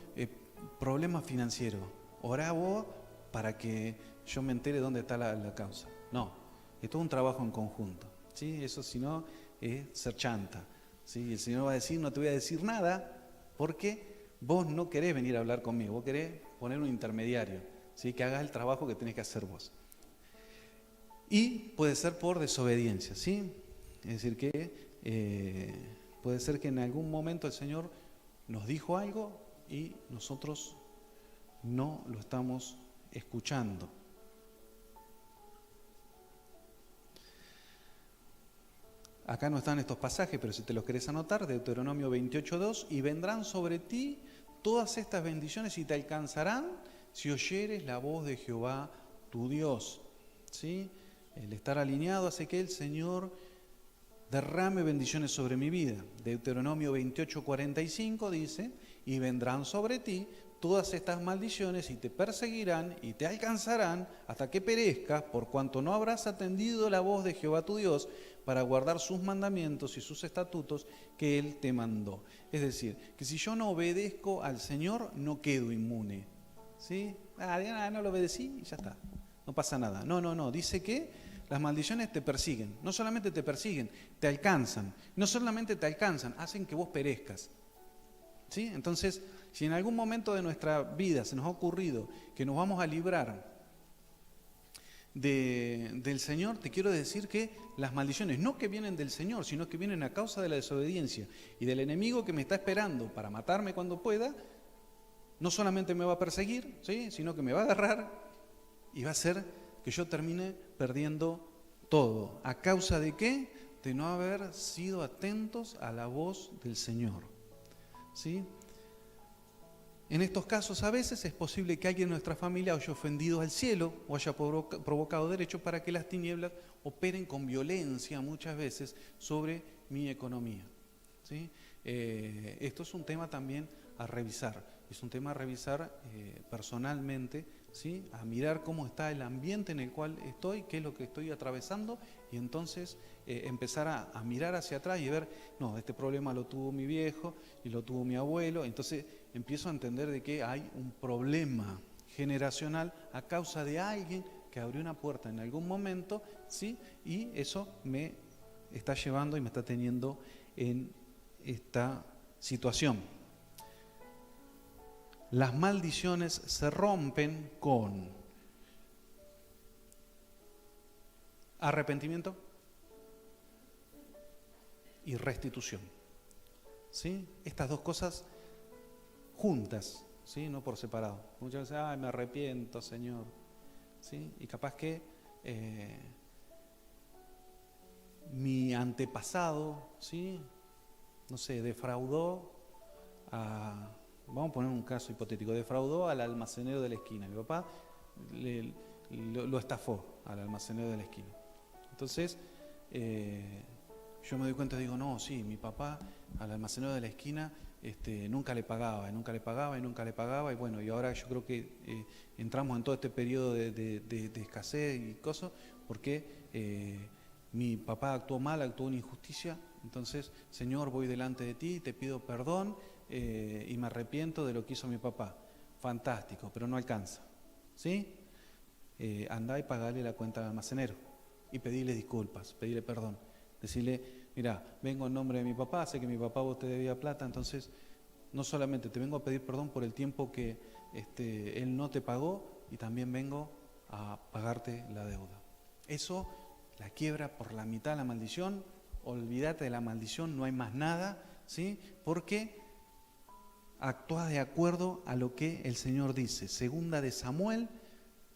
problemas financieros, orá vos para que yo me entere dónde está la causa. No, es todo un trabajo en conjunto, ¿sí? Eso si no es ser chanta, ¿sí? El Señor va a decir, no te voy a decir nada porque vos no querés venir a hablar conmigo, vos querés poner un intermediario, ¿sí? Que haga el trabajo que tenés que hacer vos. Y puede ser por desobediencia, ¿sí? Es decir, que puede ser que en algún momento el Señor nos dijo algo y nosotros no lo estamos escuchando. Acá no están estos pasajes, pero si te los querés anotar, Deuteronomio 28:2, y vendrán sobre ti todas estas bendiciones y te alcanzarán si oyeres la voz de Jehová tu Dios. ¿Sí? El estar alineado hace que el Señor derrame bendiciones sobre mi vida. Deuteronomio 28:45 dice, y vendrán sobre ti todas estas maldiciones y te perseguirán y te alcanzarán hasta que perezcas, por cuanto no habrás atendido la voz de Jehová tu Dios para guardar sus mandamientos y sus estatutos que Él te mandó. Es decir, que si yo no obedezco al Señor, no quedo inmune. ¿Sí? No lo obedecí y ya está. No pasa nada. No. Dice que las maldiciones te persiguen. No solamente te persiguen, te alcanzan. No solamente te alcanzan, hacen que vos perezcas. ¿Sí? Entonces, si en algún momento de nuestra vida se nos ha ocurrido que nos vamos a librar del Señor, te quiero decir que las maldiciones, no que vienen del Señor, sino que vienen a causa de la desobediencia y del enemigo que me está esperando para matarme cuando pueda, no solamente me va a perseguir, ¿sí? Sino que me va a agarrar y va a hacer que yo termine perdiendo todo. ¿A causa de qué? De no haber sido atentos a la voz del Señor. ¿Sí? En estos casos a veces es posible que alguien de nuestra familia haya ofendido al cielo o haya provocado derecho para que las tinieblas operen con violencia muchas veces sobre mi economía. ¿Sí? Esto es un tema también a revisar, es un tema a revisar personalmente, ¿sí? A mirar cómo está el ambiente en el cual estoy, qué es lo que estoy atravesando y entonces empezar a mirar hacia atrás y ver, no, este problema lo tuvo mi viejo y lo tuvo mi abuelo, entonces empiezo a entender de que hay un problema generacional a causa de alguien que abrió una puerta en algún momento, ¿sí? Y eso me está llevando y me está teniendo en esta situación. Las maldiciones se rompen con arrepentimiento y restitución. ¿Sí? Estas dos cosas juntas, ¿sí? No por separado. Muchas veces, me arrepiento, Señor. ¿Sí? Y capaz que mi antepasado, ¿sí? No sé, defraudó a... Vamos a poner un caso hipotético. Defraudó al almacenero de la esquina. Mi papá lo estafó al almacenero de la esquina. Entonces, yo me doy cuenta y digo, no, sí, mi papá al almacenero de la esquina nunca le pagaba. Y bueno, y ahora yo creo que entramos en todo este periodo de escasez y cosas, porque mi papá actuó mal, actuó en injusticia. Entonces, Señor, voy delante de ti, te pido perdón y me arrepiento de lo que hizo mi papá. Fantástico, pero no alcanza. ¿Sí? Andá y pagale la cuenta al almacenero y pedirle disculpas, pedirle perdón. Decirle, mira, vengo en nombre de mi papá, sé que mi papá vos te debía plata, entonces no solamente te vengo a pedir perdón por el tiempo que él no te pagó y también vengo a pagarte la deuda. Eso la quiebra por la mitad la maldición. Olvídate de la maldición, no hay más nada, ¿sí? Porque actúas de acuerdo a lo que el Señor dice. Segunda de Samuel,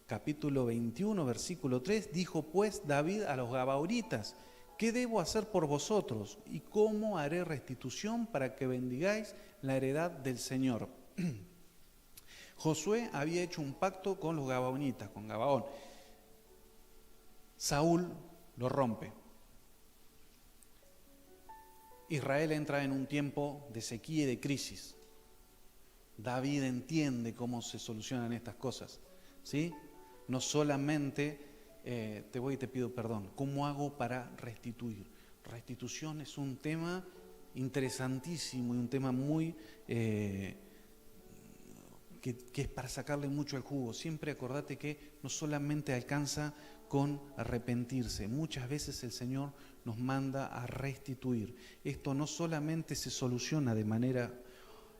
capítulo 21, versículo 3, dijo pues David a los gabaonitas, ¿qué debo hacer por vosotros? ¿Y cómo haré restitución para que bendigáis la heredad del Señor? Josué había hecho un pacto con los gabaonitas, con Gabaón. Saúl lo rompe. Israel entra en un tiempo de sequía y de crisis. David entiende cómo se solucionan estas cosas, ¿sí? No solamente te voy y te pido perdón. ¿Cómo hago para restituir? Restitución es un tema interesantísimo y un tema muy que es para sacarle mucho el jugo. Siempre acordate que no solamente alcanza con arrepentirse, muchas veces el Señor nos manda a restituir. Esto no solamente se soluciona de manera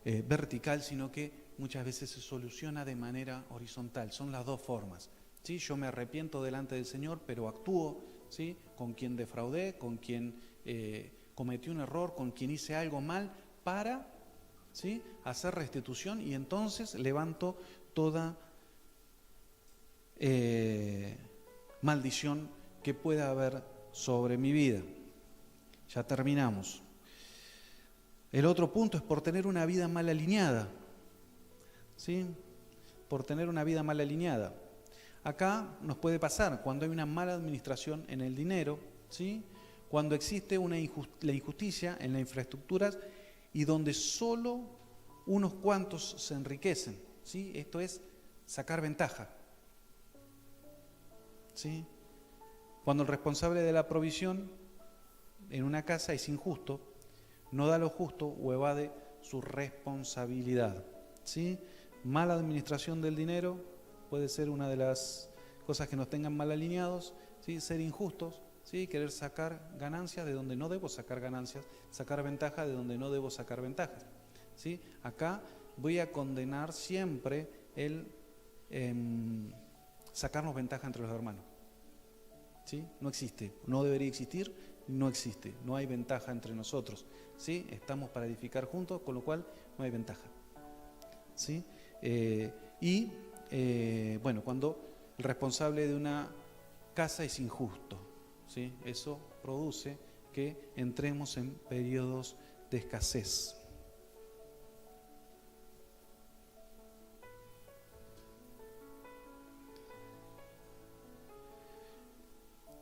vertical, sino que muchas veces se soluciona de manera horizontal. Son las dos formas. ¿Sí? Yo me arrepiento delante del Señor, pero actúo, ¿sí?, con quien defraudé, con quien cometí un error, con quien hice algo mal, para, ¿sí?, hacer restitución, y entonces levanto toda maldición que pueda haber sobre mi vida. Ya terminamos. El otro punto es por tener una vida mal alineada. ¿Sí? Por tener una vida mal alineada. Acá nos puede pasar cuando hay una mala administración en el dinero, ¿sí?, cuando existe la injusticia en las infraestructuras y donde solo unos cuantos se enriquecen, ¿sí? Esto es sacar ventaja, ¿sí? Cuando el responsable de la provisión en una casa es injusto, no da lo justo o evade su responsabilidad, ¿sí? Mala administración del dinero puede ser una de las cosas que nos tengan mal alineados, ¿sí? Ser injustos, ¿sí? Querer sacar ganancias de donde no debo sacar ganancias, sacar ventaja de donde no debo sacar ventajas, ¿sí? Acá voy a condenar siempre el sacarnos ventaja entre los hermanos, ¿sí? No existe, no debería existir, no existe, no hay ventaja entre nosotros, ¿sí? Estamos para edificar juntos, con lo cual no hay ventaja, ¿sí? Bueno, cuando el responsable de una casa es injusto, ¿sí? Eso produce que entremos en periodos de escasez.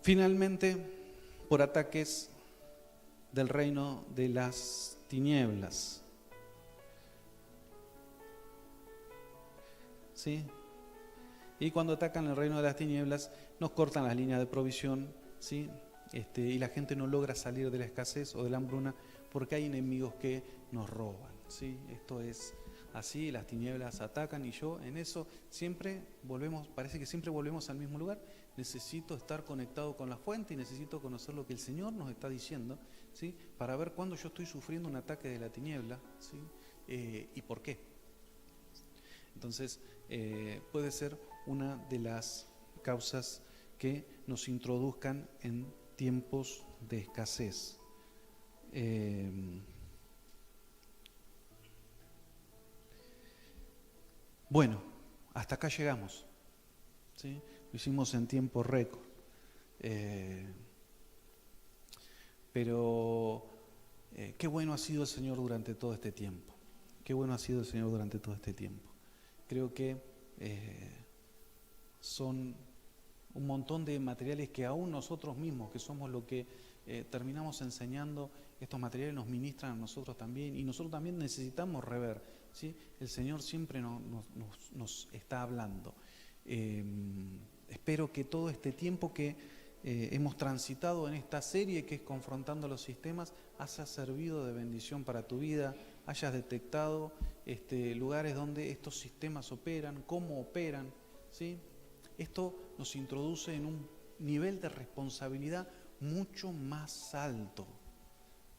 Finalmente, por ataques del reino de las tinieblas. ¿Sí? Y cuando atacan el reino de las tinieblas, nos cortan las líneas de provisión, ¿sí? Y la gente no logra salir de la escasez o de la hambruna porque hay enemigos que nos roban, ¿sí? Esto es así, las tinieblas atacan y yo en eso siempre volvemos, parece que siempre volvemos al mismo lugar. Necesito estar conectado con la fuente y necesito conocer lo que el Señor nos está diciendo, ¿sí?, para ver cuándo yo estoy sufriendo un ataque de la tiniebla, ¿sí?, y por qué. Entonces, puede ser una de las causas que nos introduzcan en tiempos de escasez. Bueno, hasta acá llegamos, ¿sí? Lo hicimos en tiempo récord. Pero qué bueno ha sido el Señor durante todo este tiempo. Qué bueno ha sido el Señor durante todo este tiempo. Creo que son un montón de materiales que aún nosotros mismos, que somos lo que terminamos enseñando, estos materiales nos ministran a nosotros también, y nosotros también necesitamos rever, ¿sí? El Señor siempre nos está hablando. Espero que todo este tiempo que hemos transitado en esta serie que es Confrontando los Sistemas haya servido de bendición para tu vida, hayas detectado lugares donde estos sistemas operan, cómo operan, ¿sí? Esto nos introduce en un nivel de responsabilidad mucho más alto,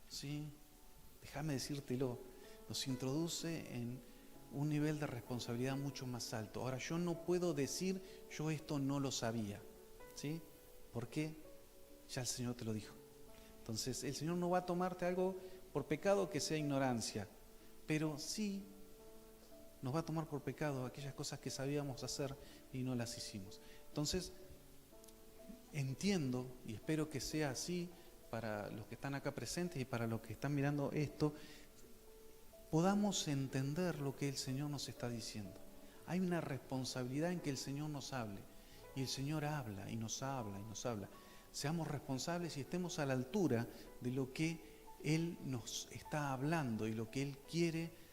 ¿sí? Déjame decírtelo, nos introduce en un nivel de responsabilidad mucho más alto. Ahora, yo no puedo decir, yo esto no lo sabía, ¿sí? ¿Por qué? Ya el Señor te lo dijo. Entonces, el Señor no va a tomarte algo por pecado que sea ignorancia, pero sí nos va a tomar por pecado aquellas cosas que sabíamos hacer y no las hicimos. Entonces, entiendo y espero que sea así para los que están acá presentes y para los que están mirando esto, podamos entender lo que el Señor nos está diciendo. Hay una responsabilidad en que el Señor nos hable, y el Señor habla y nos habla y nos habla. Seamos responsables y estemos a la altura de lo que Él nos está hablando y lo que Él quiere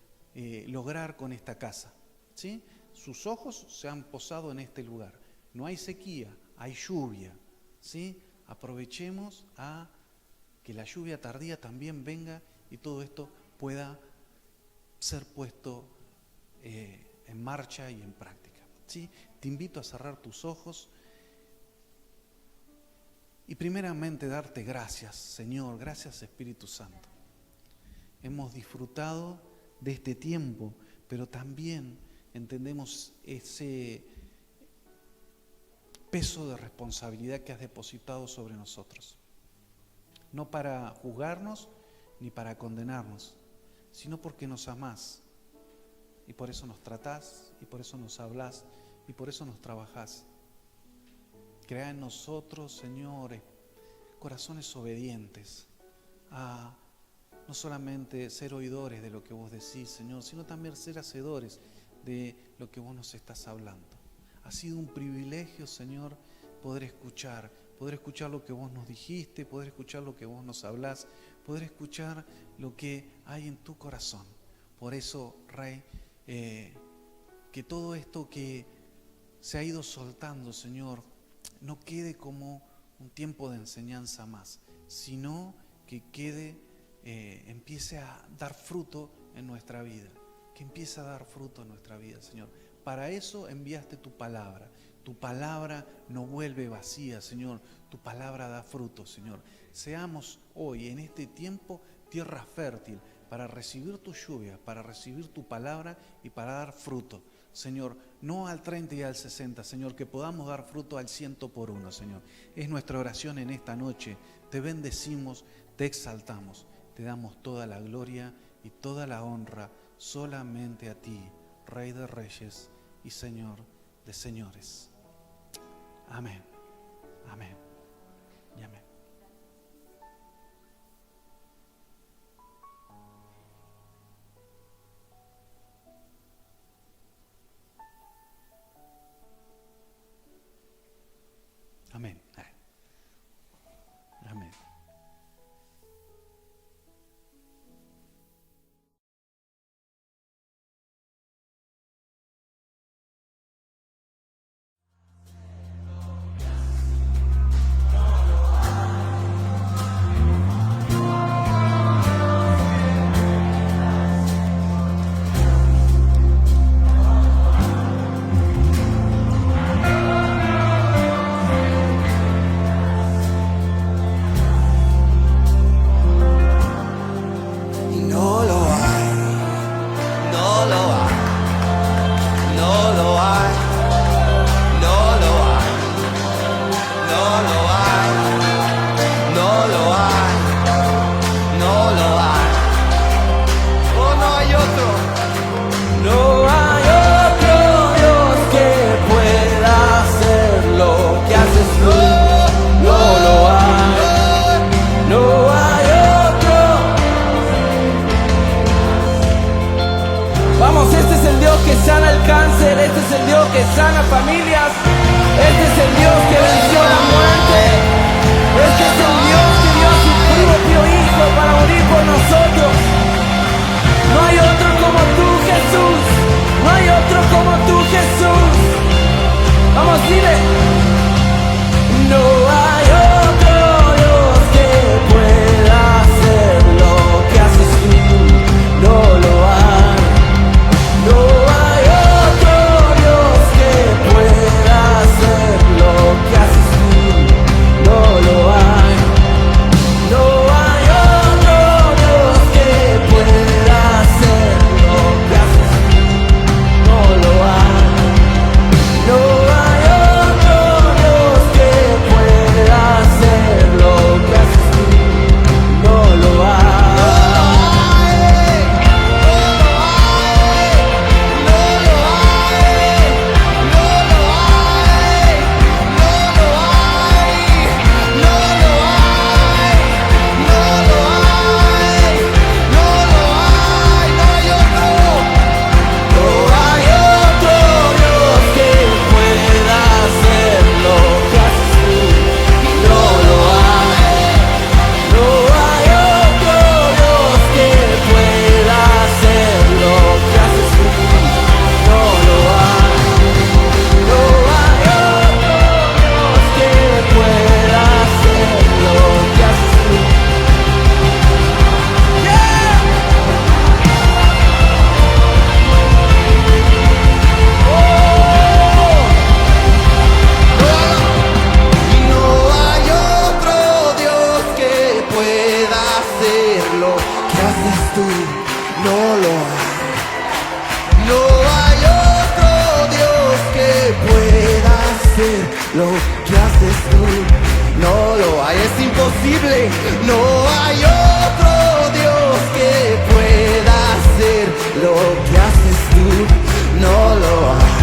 lograr con esta casa, ¿sí? Sus ojos se han posado en este lugar. No hay sequía, hay lluvia, ¿sí? Aprovechemos a que la lluvia tardía también venga y todo esto pueda ser puesto en marcha y en práctica, ¿sí? Te invito a cerrar tus ojos y primeramente darte gracias, Señor, gracias Espíritu Santo. Hemos disfrutado de este tiempo, pero también entendemos ese peso de responsabilidad que has depositado sobre nosotros. No para juzgarnos ni para condenarnos, sino porque nos amás. Y por eso nos tratás, y por eso nos hablás, y por eso nos trabajás. Crea en nosotros, Señor, corazones obedientes a no solamente ser oidores de lo que vos decís, Señor, sino también ser hacedores de lo que vos nos estás hablando. Ha sido un privilegio, Señor, poder escuchar lo que vos nos dijiste, poder escuchar lo que vos nos hablás, poder escuchar lo que hay en tu corazón. Por eso, Rey, que todo esto que se ha ido soltando, Señor, no quede como un tiempo de enseñanza más, sino que empiece a dar fruto en nuestra vida, que empiece a dar fruto en nuestra vida, Señor. Para eso enviaste tu palabra. Tu palabra no vuelve vacía, Señor. Tu palabra da fruto, Señor. Seamos hoy, en este tiempo, tierra fértil para recibir tu lluvia, para recibir tu palabra y para dar fruto, Señor. No al 30 y al 60, Señor, que podamos dar fruto al 100 por 1, Señor. Es nuestra oración en esta noche. Te bendecimos, te exaltamos, te damos toda la gloria y toda la honra solamente a ti, Rey de Reyes y Señor de Señores. Amén, amén y amén. Amén. Amén. hacer lo que haces tú. No lo hay, es imposible. No hay otro Dios que pueda hacer lo que haces tú. No lo hay.